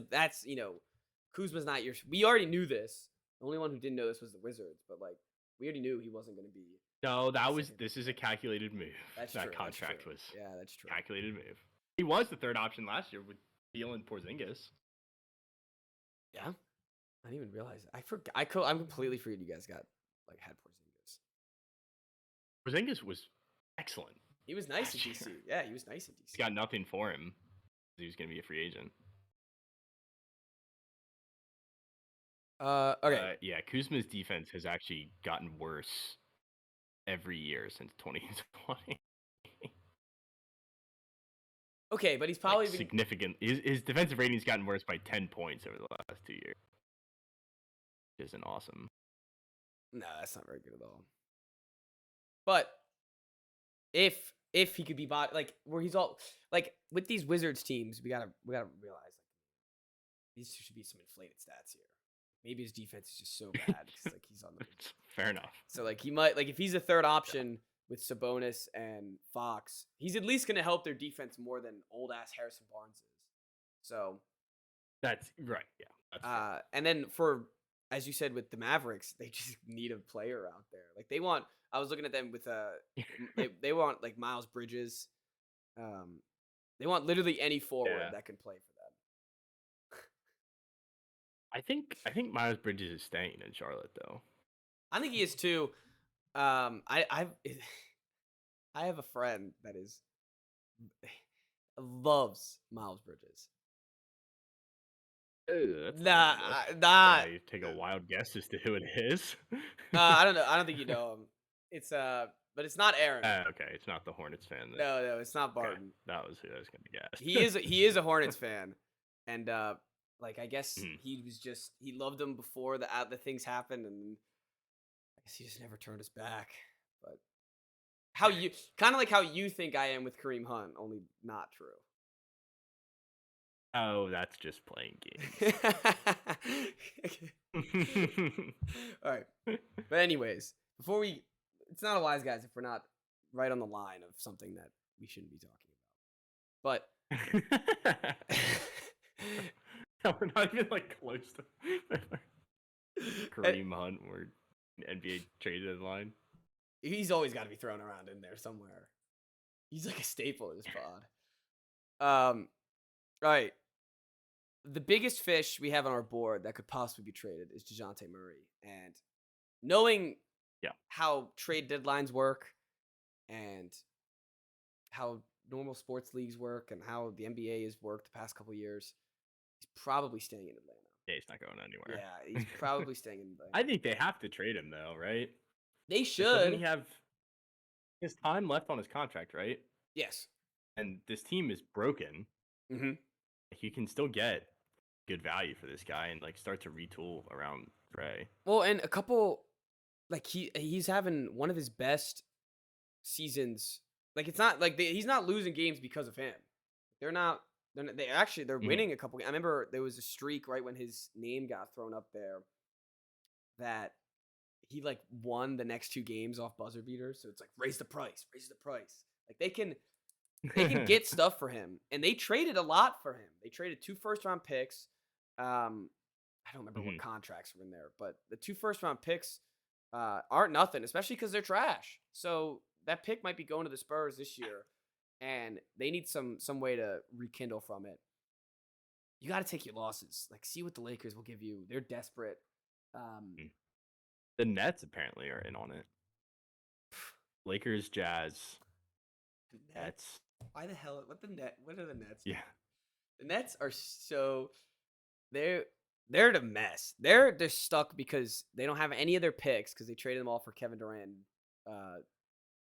Kuzma's not your. We already knew this. The only one who didn't know this was the Wizards, but like we already knew he wasn't going to be. No, this is a calculated move. That contract was that's true. Calculated move. He was the third option last year with Beal and Porzingis. Yeah, I didn't even realize it. I forgot. I'm completely forgetting you guys had Porzingis. Porzingis was excellent. He was nice in DC. Yeah, he was nice in DC. He's got nothing for him. He was going to be a free agent. Okay. Yeah, Kuzma's defense has actually gotten worse every year since 2020. Okay, but he's probably significant. His defensive rating's gotten worse by 10 points over the last 2 years. Which isn't awesome. No, that's not very good at all. But if he could be bought, like where he's all like with these Wizards teams, we gotta realize like these should be some inflated stats here. Maybe his defense is just so bad because like he's on the fair enough. So like he might like if he's a third option with Sabonis and Fox, he's at least gonna help their defense more than old ass Harrison Barnes is. So that's right. Yeah. And then as you said with the Mavericks, they just need a player out there. Like they want. I was looking at them with they want like Miles Bridges. They want literally any forward that can play for them. I think Miles Bridges is staying in Charlotte though. I think he is too. I have a friend that loves Miles Bridges. You take a wild guess as to who it is. I don't know. I don't think you know him. It's but it's not Aaron. Okay, it's not the Hornets fan. No, it's not Barton. Okay. That was who I was gonna guess. He is a Hornets fan, and like I guess he loved them before the things happened, and I guess he just never turned his back. But how you think I am with Kareem Hunt, only not true. Oh, that's just playing games. All right. But anyways, it's not a wise guys if we're not right on the line of something that we shouldn't be talking about. But no, we're not even like close to Kareem Hunt or NBA trade deadline. He's always got to be thrown around in there somewhere. He's like a staple in this pod. All right. The biggest fish we have on our board that could possibly be traded is DeJounte Murray. And knowing how trade deadlines work and how normal sports leagues work and how the NBA has worked the past couple years, he's probably staying in Atlanta. Yeah, he's not going anywhere. Yeah, he's probably staying in Atlanta. I think they have to trade him though, right? They 'Cause doesn't he should. have his time left on his contract, right? Yes. And this team is broken. Mm-hmm. Like, you can still get good value for this guy and like start to retool around Trey. Well, and a couple, like he's having one of his best seasons. Like it's not like he's not losing games because of him. They're not. They're Mhm. winning a couple. I remember there was a streak right when his name got thrown up there that he like won the next 2 games off buzzer beaters. So it's like raise the price. Like they can get stuff for him, and they traded a lot for him. They traded 2 first-round picks. I don't remember what Mhm. contracts were in there, but the 2 first-round picks aren't nothing, especially because they're trash. So that pick might be going to the Spurs this year, and they need some way to rekindle from it. You got to take your losses. Like, see what the Lakers will give you. They're desperate. The Nets apparently are in on it. Lakers, Jazz, Nets. Why the hell? What are the Nets? Yeah. The Nets are so they're the mess. They're stuck because they don't have any of their picks because they traded them all for Kevin Durant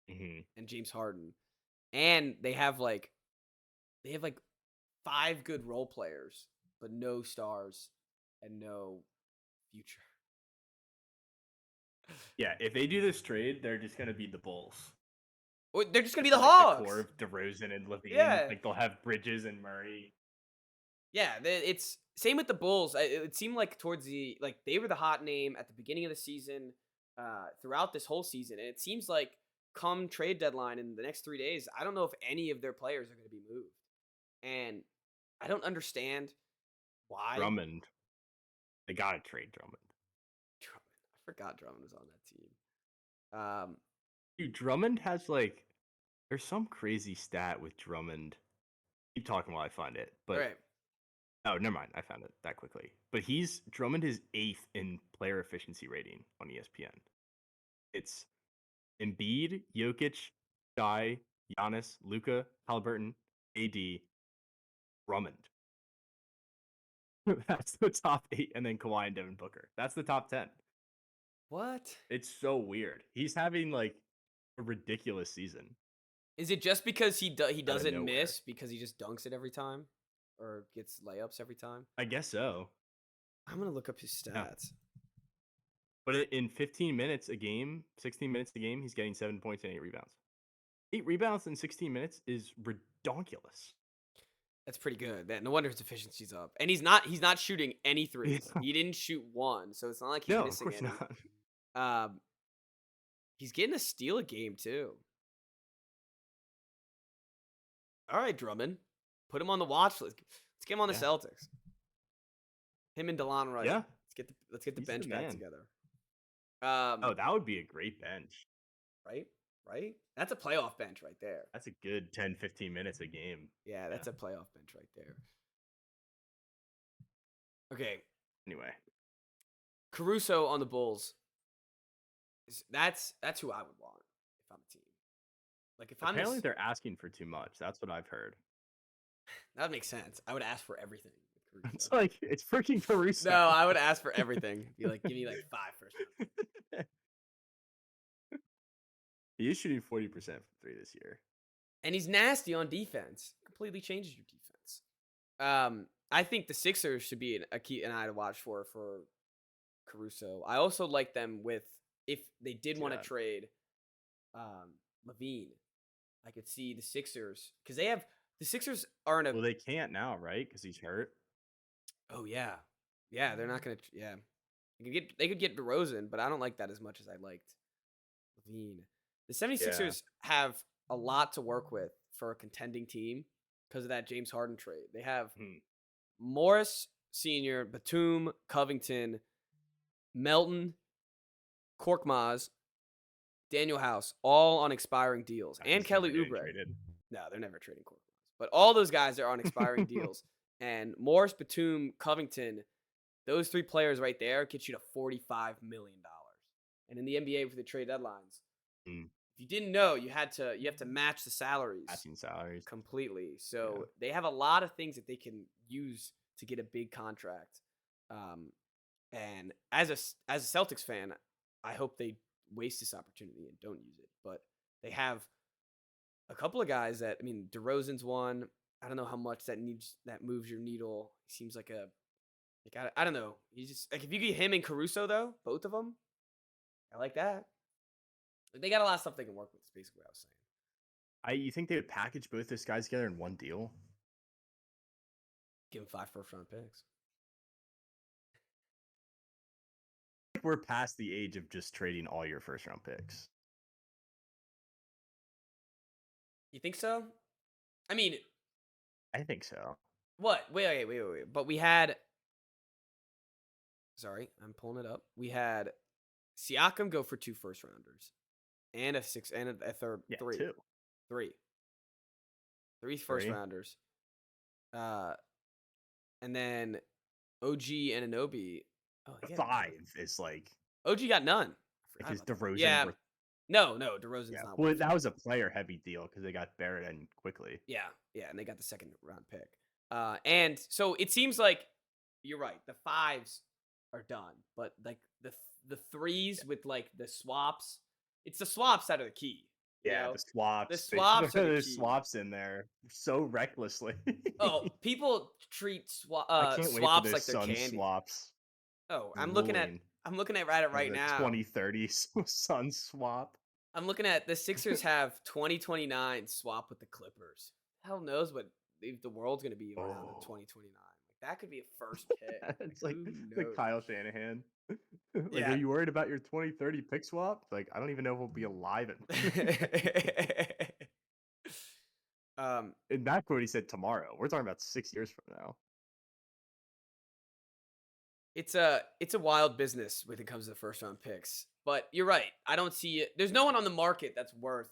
Mhm. and James Harden, and they have like 5 good role players, but no stars and no future. Yeah, if they do this trade, they're just gonna be the Bulls. Well, they're just gonna be the Like Hawks. the core of DeRozan and Levine. Yeah. Like they'll have Bridges and Murray. Yeah, it's same with the Bulls. It seemed like towards the they were the hot name at the beginning of the season, throughout this whole season, and it seems like come trade deadline in the next 3 days, I don't know if any of their players are going to be moved, and I don't understand why. Drummond. They gotta trade Drummond. I forgot Drummond was on that team. Dude, Drummond has like there's some crazy stat with Drummond. Keep talking while I find it. But all right. oh, never mind. I found it that quickly. But Drummond is 8th in player efficiency rating on ESPN. It's Embiid, Jokic, Shai, Giannis, Luka, Halliburton, AD, Drummond. That's the top 8, and then Kawhi and Devin Booker. That's the top 10. What It's so weird. He's having like a ridiculous season. is it? Just because he doesn't nowhere. miss because he just dunks it every time, or gets layups every time? I guess so. I'm gonna look up his stats. But in 15 minutes a game, 16 minutes a game, he's getting 7 points and 8 rebounds. 8 rebounds in 16 minutes is redonkulous. That's pretty good. No wonder his efficiency's up. And he's not shooting any threes. Yeah. He didn't shoot one, so it's not like he's No, of missing course any. not. He's getting a steal a game too. All right, Drummond, put him on the watch list. Let's get him on the Yeah. Celtics. Him and DeLon Wright. Yeah. Let's get the He's the bench back man. together. Oh, that would be a great bench. Right. That's a playoff bench right there. That's a good 10, 15 minutes a game. Yeah, that's a playoff bench right there. Okay, Anyway. Caruso on the Bulls. That's who I would want if I'm a team. Like if I'm Apparently this, they're asking for too much. That's what I've heard. that makes sense. I would ask for everything with Caruso. It's like it's freaking Caruso. No, I would ask for everything. Be like, give me like 5 first round. He is shooting 40% from 3 this year. And he's nasty on defense. Completely changes your defense. I think the Sixers should be an eye to watch for Caruso. I also like them with if they did want to trade Levine. I could see the Sixers because the Sixers are in a. Well, they can't now, right? Because he's hurt. Oh yeah, they're not gonna. Yeah, they could get DeRozan, but I don't like that as much as I liked Levine. The 76ers have a lot to work with for a contending team because of that James Harden trade. They have Morris Sr., Batum, Covington, Melton, Korkmaz, Daniel House, all on expiring deals, and Kelly Oubre. No, they're never trading Korkmaz. But all those guys are on expiring deals. And Morris, Batum, Covington, those 3 players right there get you to $45 million. And in the NBA for the trade deadlines, if you didn't know, you have to match the salaries Matching salaries. completely. So they have a lot of things that they can use to get a big contract. And as a Celtics fan, I hope they waste this opportunity and don't use it. But they have a couple of guys that, I mean, DeRozan's one. I don't know how much that moves your needle. He seems like I don't know. He's just like, if you get him and Caruso though, both of them, I like that. They got a lot of stuff they can work with. Is basically what I was saying. You think they would package both those guys together in one deal? Give him 5 first-round picks. We're past the age of just trading all your first-round picks. You think so? I mean, I think so. what? Wait. But we had. Sorry, I'm pulling it up. We had Siakam go for 2 first-rounders and a third. Yeah, Three. 2. 3 first-rounders. And then OG and Anunoby. Oh, 5 is like OG got none. because DeRozan. Yeah. No, DeRozan's not. Well, that was a player-heavy deal because they got Barrett in quickly. Yeah, and they got the second-round pick. And so it seems like you're right. The 5s are done, but like the 3s with like the swaps, it's the swaps that are the key. Yeah, know? the swaps. The swaps are the There's key. swaps in there so recklessly. Oh, people treat I can't swaps wait like for they're Sun candy. Swaps. Oh, I'm looking at it right now. 2030 Sun swap. I'm looking at the Sixers have 2029 swap with the Clippers. Hell knows what the world's gonna be around in 2029. Like that could be a first pick. It's like who the knows? Kyle Shanahan. Like, Yeah. are you worried about your 2030 pick swap? Like, I don't even know if we'll be alive in that quote, he said tomorrow. We're talking about 6 years from now. It's a wild business when it comes to the first round picks. But you're right. I don't see it. There's no one on the market that's worth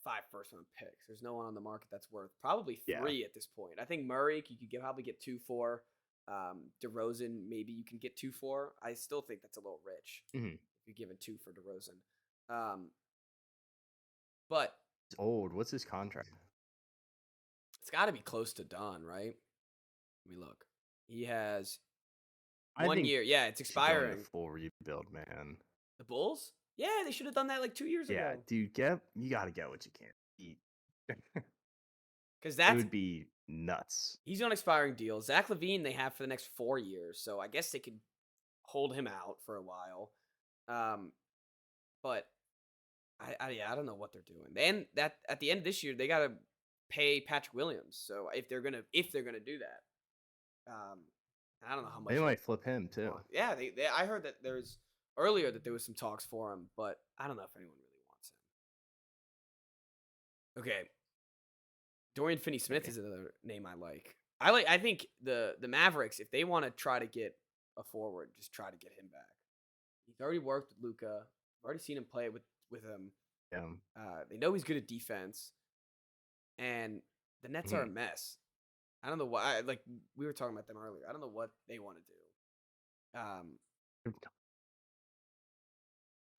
5 first round picks. There's no one on the market that's worth probably 3 at this point. I think Murray you could probably get 2 for. DeRozan maybe you can get 2 for. I still think that's a little rich if you're giving 2 for DeRozan. But He's old. What's his contract? it's got to be close to done, right? Let me look. He has I 1 think year. Yeah, it's they should go into expiring. full rebuild, man. The Bulls? Yeah, they should have done that like 2 years Yeah, ago. dude, you gotta get what you can't eat. Because It would be nuts. he's on expiring deal. Zach LaVine they have for the next 4 years, so I guess they could hold him out for a while. But I don't know what they're doing. And that at the end of this year they gotta pay Patrick Williams. So if they're gonna do that, I don't know how much They might flip him too. Yeah, they I heard that there was some talks for him, but I don't know if anyone really wants him. Okay. Dorian Finney-Smith is another name I like. I think the Mavericks, if they want to try to get a forward, just try to get him back. He's already worked with Luka. I've already seen him play with him. Yeah. They know he's good at defense, and the Nets are a mess. I don't know why. Like we were talking about them earlier. I don't know what they want to do.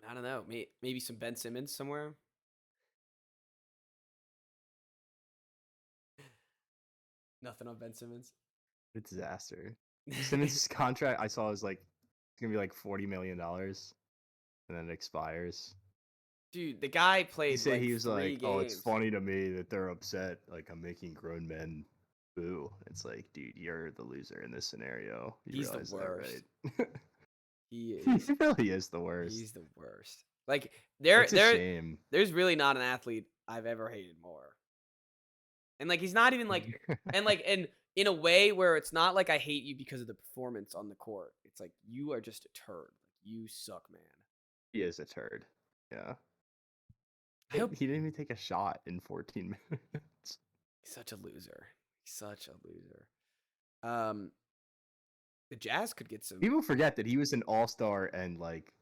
I don't know. Maybe some Ben Simmons somewhere. Nothing on Ben Simmons. A disaster. Simmons' contract I saw is like it's gonna be like $40 million, and then it expires. Dude, the guy played. He said like he was 3 like, games. "Oh, it's funny to me that they're upset. Like I'm making grown men boo." It's like, dude, you're the loser in this scenario. He's the realize that, worst. right? He is. He really is the worst. He's the worst. Like It's a shame. there's really not an athlete I've ever hated more. And like he's not even like and in a way where it's not like I hate you because of the performance on the court. It's like you are just a turd. Like you suck, man. He is a turd. Yeah. I hope He didn't even take a shot in 14 minutes. he's such a loser. He's such a loser. The Jazz could get some People forget that he was an all-star and like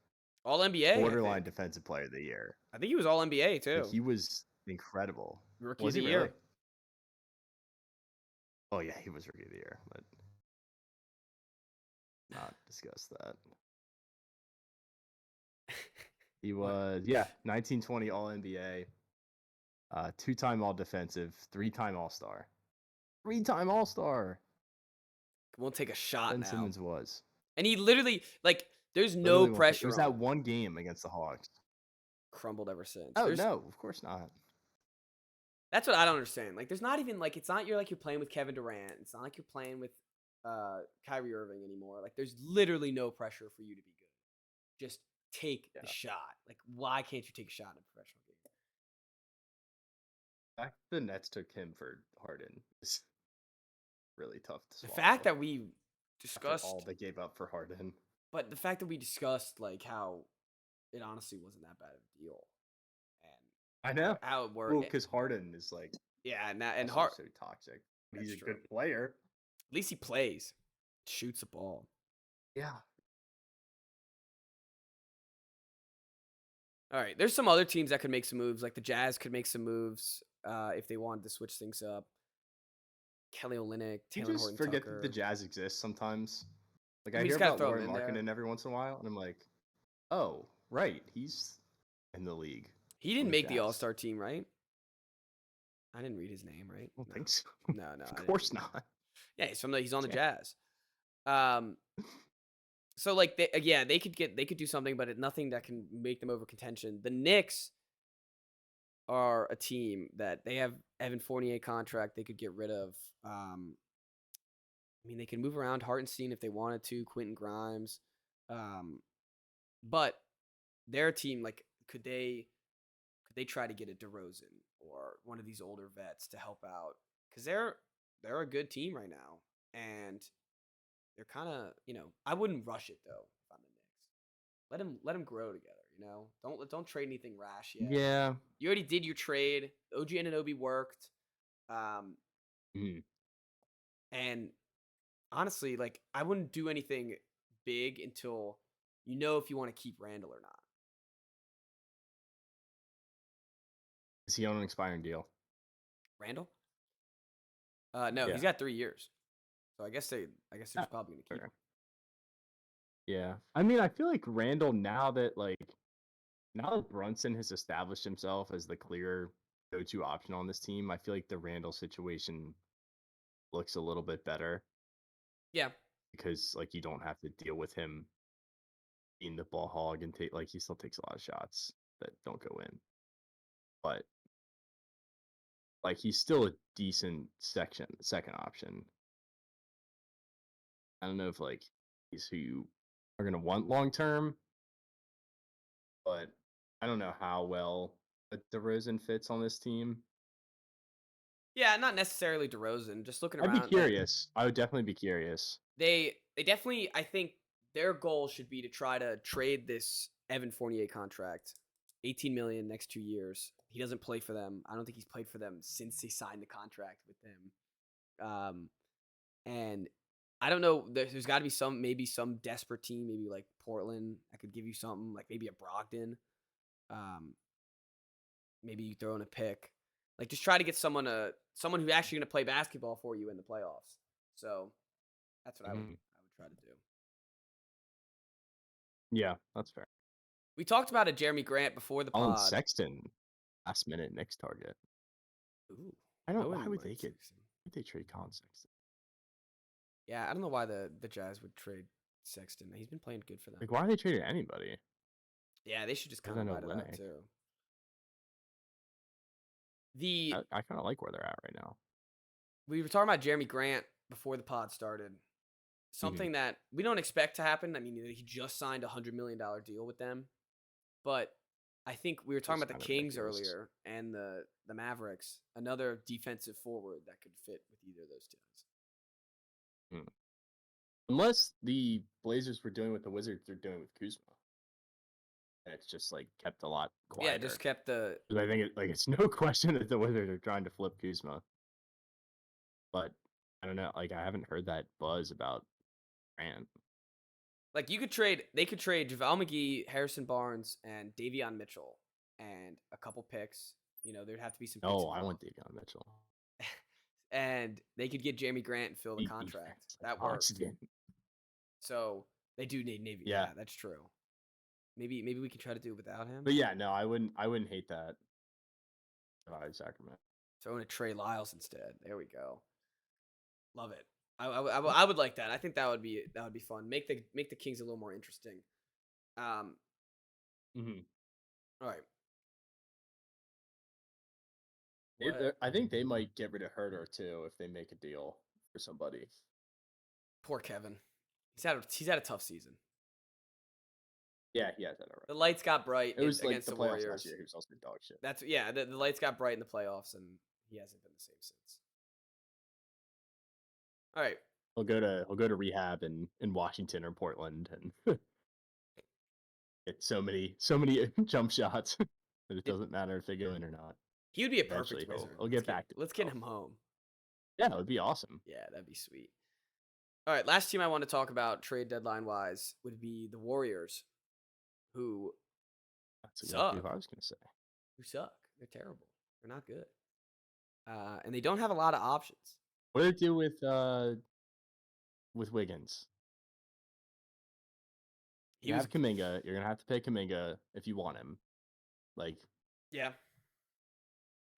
All NBA. borderline defensive player of the year. I think he was All NBA too. Like, he was incredible. Rookie Was of he the year. really? Oh yeah, he was rookie of the year, but not discuss that. He What? was 1920 All NBA, 2-time All Defensive, 3-time All Star, 3-time All Star. We'll take a shot Ben now. Simmons was And he literally, like, there's no literally it pressure was on that him. one game against the Hawks. Crumbled ever since. Oh There's, no, of course not. That's what I don't understand. Like, there's not even, like, it's not you're playing with Kevin Durant. It's not like you're playing with Kyrie Irving anymore. Like, there's literally no pressure for you to be good. Just take the shot. Like, why can't you take a shot in a professional game? The fact the Nets took him for Harden is really tough to The swallow. fact that we after discussed all they gave up for Harden. But the fact that we discussed, like, how it honestly wasn't that bad of a deal, I and know. how it worked. Well, because Harden is like and also Hart. so toxic. That's He's a true. good player. At least he plays, shoots the ball. Yeah. All right, there's some other teams that could make some moves. Like the Jazz could make some moves if they wanted to switch things up. Kelly Olynyk, You Taylor just Horton forget Tucker. that the Jazz exist sometimes. Like We I just hear gotta about throw Laurie him in there. Markkinen every once in a while, and I'm like, oh, right, he's in the league. He didn't the make the Jazz. All-Star team, right? I didn't read his name, right? I don't No. think so. No, Of I course didn't read not. Yeah, he's on the Yeah. Jazz. So like they could do something, but nothing that can make them over contention. The Knicks are a team that they have Evan Fournier contract they could get rid of. I mean, they can move around Hartenstein if they wanted to, Quentin Grimes, but their team, like, could they try to get a DeRozan or one of these older vets to help out? Because they're a good team right now, and they're kind of, I wouldn't rush it though if I'm the Knicks. Let them grow together. Don't trade anything rash yet. Yeah. You already did your trade. OG Anunoby worked. Mhm. And honestly, like, I wouldn't do anything big until you know if you want to keep Randall or not. Is he on an expiring deal? Randall? No, Yeah. he's got 3 years. So I guess they're just probably gonna keep Fair. him. Yeah. I mean, I feel like Randall now that Brunson has established himself as the clear go-to option on this team, I feel like the Randall situation looks a little bit better. Yeah. Because like you don't have to deal with him being the ball hog and he still takes a lot of shots that don't go in. But like he's still a decent second option. I don't know if like he's who you are gonna want long term, but I don't know how well DeRozan fits on this team. Yeah, not necessarily DeRozan. Just looking I'd around. be curious. I would definitely be curious. They definitely, I think their goal should be to try to trade this Evan Fournier contract, $18 million next 2 years. He doesn't play for them. I don't think he's played for them since they signed the contract with them. And I don't know. There's got to be maybe some desperate team, maybe like Portland, that could give you something, like maybe a Brogdon. Maybe you throw in a pick. Like, just try to get someone who's actually going to play basketball for you in the playoffs. So that's what I would try to do. Yeah, that's fair. We talked about a Jeremy Grant before the Colin pod. Sexton, last minute Knicks target. Ooh, I don't. no Why one would likes they get? Sexton. Why would they trade Colin Sexton? Yeah, I don't know why the Jazz would trade Sexton. He's been playing good for them. Like, why are they trading anybody? Yeah, they should just kind Other of than ride it out Olynyk. too. I kind of like where they're at right now. We were talking about Jeremy Grant before the pod started. Something that we don't expect to happen. I mean, he just signed a $100 million deal with them, but I think we were talking about the Kings earlier and the Mavericks. Another defensive forward that could fit with either of those teams. Unless the Blazers were doing what the Wizards are doing with Kuzma, and it's just like kept a lot quieter. Yeah, just kept the. I think it's no question that the Wizards are trying to flip Kuzma, but I don't know. Like I haven't heard that buzz about Grant. Like they could trade JaVale McGee, Harrison Barnes, and Davion Mitchell, and a couple picks. There'd have to be some picks. Oh, I want Davion Mitchell. And they could get Jeremy Grant and fill the contract. That works. So they do need Navy. Yeah, that's true. Maybe we can try to do it without him. But yeah, no, I wouldn't hate that. Sacramento. Throw in a Trey Lyles instead. There we go. Love it. I would like that. I think that would be fun. Make the Kings a little more interesting. Mm-hmm. All right. I think they might get rid of Herter too if they make a deal for somebody. Poor Kevin. He's had a tough season. Yeah, he has that already. The lights got bright It was like against the the playoffs Warriors. last year. He was also dog shit. That's the lights got bright in the playoffs, and he hasn't been the same since. All right. He'll go to rehab in Washington or Portland and get so many jump shots that it doesn't matter if they go in or not. He would be a Eventually, perfect Wizard. he'll get back to Let's get himself. him home. Yeah, it would be awesome. Yeah, that'd be sweet. All right, last team I want to talk about trade deadline wise would be the Warriors, who That's exactly what I was gonna say. suck. They're terrible. They're not good. And they don't have a lot of options. What do they do with Wiggins? You have Kuminga. You're gonna have to pay Kuminga if you want him. Like, yeah,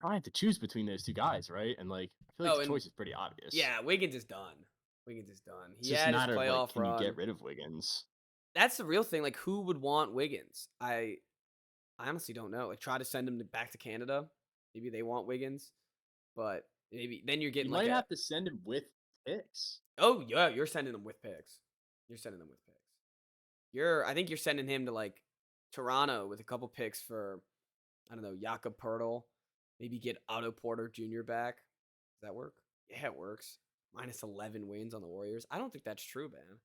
I have to choose between those two guys, right? And like, I feel like the choice is pretty obvious. Yeah, Wiggins is done. He just had his matter playoff of like, can run. you get rid of Wiggins? That's the real thing. Like, who would want Wiggins? I honestly don't know. Like, try to send him back to Canada. Maybe they want Wiggins, but maybe then you're getting You might have to send him with picks. Oh yeah, you're sending them with picks. I think you're sending him to like Toronto with a couple picks for, I don't know, Jakob Poeltl. Maybe get Otto Porter Jr. back. Does that work? Yeah, it works. Minus 11 wins on the Warriors. I don't think that's true, man.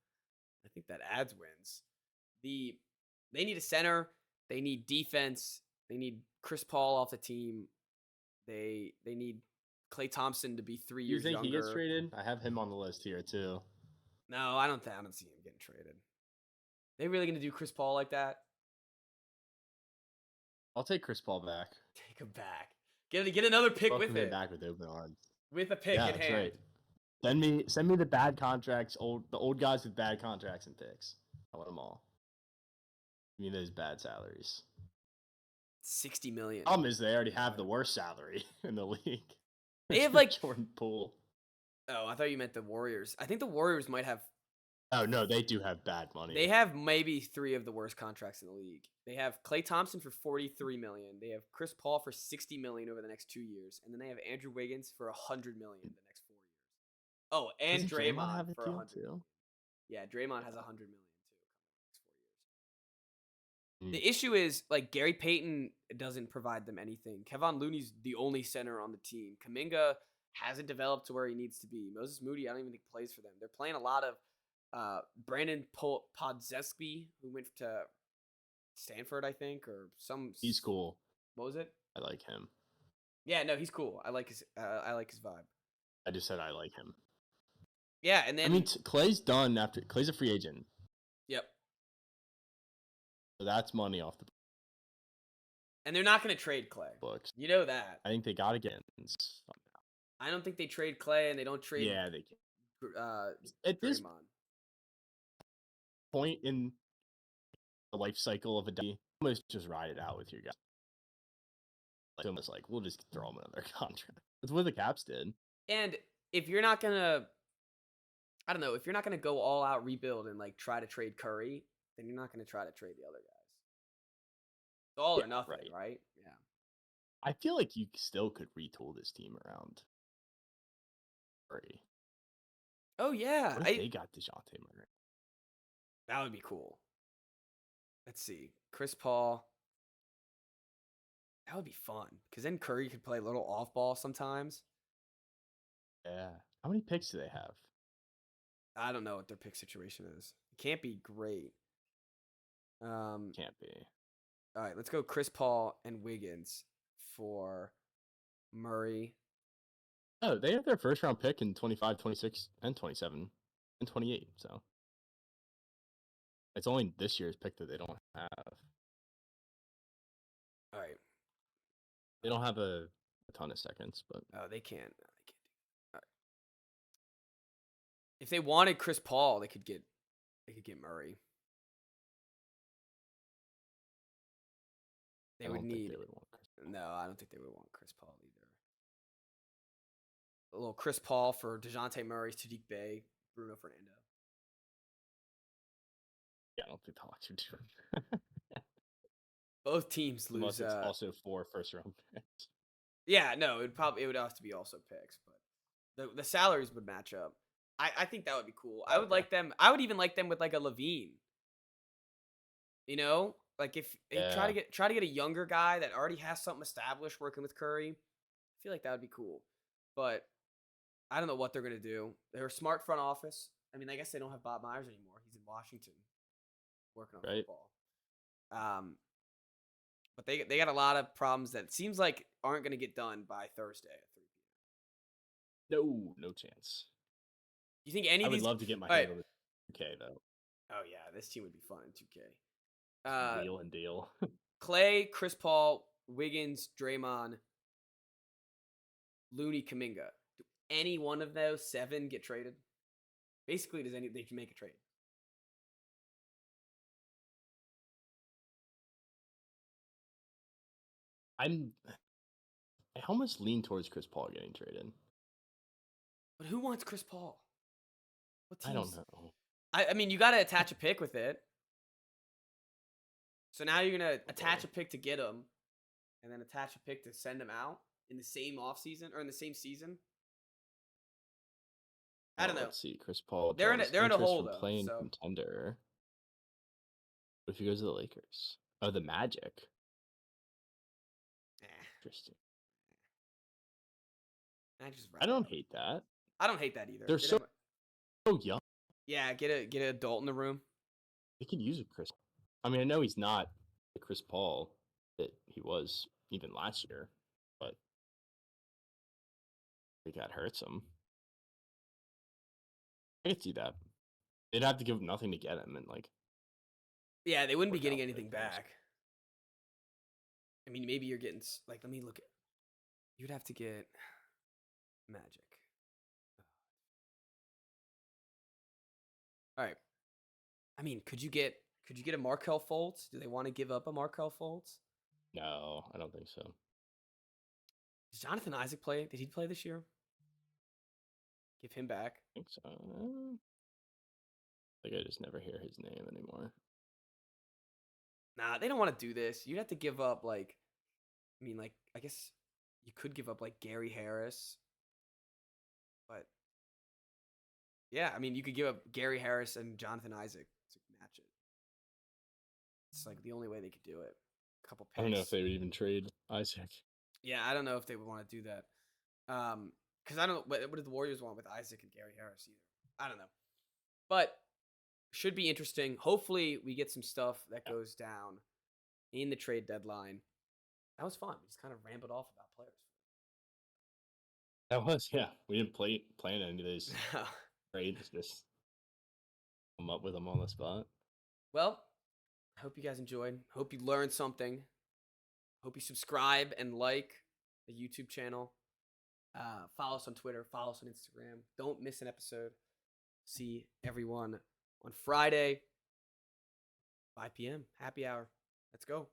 I think that adds wins. They need a center. They need defense. They need Chris Paul off the team. They need Klay Thompson to be 3 years younger. You think he gets traded? I have him on the list here too. No, I don't see him getting traded. They really gonna do Chris Paul like that? I'll take Chris Paul back. Take him back. Get another pick Welcome with it. Back with open arms. With a pick in hand. Right. Send me the bad contracts, the old guys with bad contracts and picks. I want them all. Give me those bad salaries. $60 million. Problem is they already have the worst salary in the league. They have like Jordan Poole. Oh, I thought you meant the Warriors. I think the Warriors might have. Oh no, they do have bad money. They have maybe 3 of the worst contracts in the league. They have Klay Thompson for $43 million. They have Chris Paul for $60 million over the next 2 years, and then they have Andrew Wiggins for $100 million the next 4 years. Oh, and Doesn't Draymond have a for deal $100 million. too? Yeah, Draymond has $100 million too coming the next 4 years. Mm. The issue is like Gary Payton doesn't provide them anything. Kevon Looney's the only center on the team. Kuminga hasn't developed to where he needs to be. Moses Moody, I don't even think plays for them. They're playing a lot of Brandon Podzeski, who went to Stanford, I think, or some. He's cool. What was it? I like him. Yeah, no, he's cool. I like his vibe. I just said I like him. Yeah, and then I mean, Clay's done after Clay's a free agent. Yep. So that's money off the And they're not going to trade Clay. books. You know that. I think they got to get him. I don't think they trade Clay, and they don't trade. Yeah, they can. Draymond. At this point in the life cycle of a day, almost just ride it out with your guys. Like, almost like we'll just throw him another contract. That's what the Caps did. And if you're not gonna, I don't know, if you're not gonna go all out rebuild and like try to trade Curry, then you're not gonna try to trade the other guys. It's all or nothing, right? Yeah. I feel like you still could retool this team around Curry. Oh yeah, What if they got DeJounte Murray? That would be cool. Let's see, Chris Paul. That would be fun because then Curry could play a little off ball sometimes. Yeah. How many picks do they have? I don't know what their pick situation is. It can't be great. Can't be. All right, let's go Chris Paul and Wiggins for Murray. Oh, they have their first round pick in 25, 26, and 27, and 28. So it's only this year's pick that they don't have. All right. They don't have a ton of seconds, but They can't. No, they can't do that. All right. If they wanted Chris Paul, they could get Murray. They I would don't think need. they would want Chris Paul. No, I don't think they would want Chris Paul either. A little Chris Paul for DeJounte Murray, Sadiq Bey, Bruno Fernando. Yeah, I don't think the Hawks would do it. Both teams Unless lose. it's also 4 first-round picks. Yeah, no, it would have to be also picks, but the salaries would match up. I think that would be cool. I would Okay. like them. I would even like them with like a Levine. You know, like if they try Yeah. to get a younger guy that already has something established working with Curry. I feel like that would be cool, but I don't know what they're gonna do. They're a smart front office. I mean, I guess they don't have Bob Myers anymore. He's in Washington working on Right. football. But they got a lot of problems that it seems like aren't gonna get done by Thursday at 3 p.m. No chance. You think any I of would these? love to get my All right. hand on the 2K though. Oh yeah, this team would be fun in 2K. Wheel and deal. Clay, Chris Paul, Wiggins, Draymond, Looney, Kuminga. Do any one of those 7 get traded? Basically, they can make a trade? I almost lean towards Chris Paul getting traded. But who wants Chris Paul? What teams? I don't know. I mean, you got to attach a pick with it. So now you're gonna attach a pick to get him, and then attach a pick to send him out in the same offseason or in the same season. I don't know. Let's see. Chris Paul. They're in a interest hole, from though, playing so- contender. What if he goes to the Lakers? Oh, the Magic. Eh, Interesting. just I don't hate that. I don't hate that either. They're Get so him- young. yeah, get an adult in the room. They could use a Chris. I mean, I know he's not the Chris Paul that he was even last year, but I think that hurts him. I could see that. They'd have to give him nothing to get him, and like, Yeah, they wouldn't be Work getting out anything great things. back. I mean, maybe you're getting like. Let me look at. You'd have to get Magic. All right. I mean, could you get a Markel Fultz? Do they want to give up a Markel Fultz? no, I don't think so. Does Jonathan Isaac play? Did he play this year? Give him back. I think so. Like, I just never hear his name anymore. Nah, they don't want to do this. You'd have to give up like, I mean, like I guess you could give up like Gary Harris, but yeah, I mean you could give up Gary Harris and Jonathan Isaac to match it. It's like the only way they could do it. A couple picks. I don't know if they would even trade Isaac. Yeah, I don't know if they would want to do that. Because I don't know what did the Warriors want with Isaac and Gary Harris either. I don't know, but should be interesting. Hopefully, we get some stuff that goes down in the trade deadline. That was fun. We just kind of rambled off about players. That was, yeah. We didn't plan any of these trades. Just come up with them on the spot. Well, I hope you guys enjoyed. Hope you learned something. Hope you subscribe and like the YouTube channel. Follow us on Twitter. Follow us on Instagram. Don't miss an episode. See everyone on Friday, 5 p.m. Happy hour. Let's go.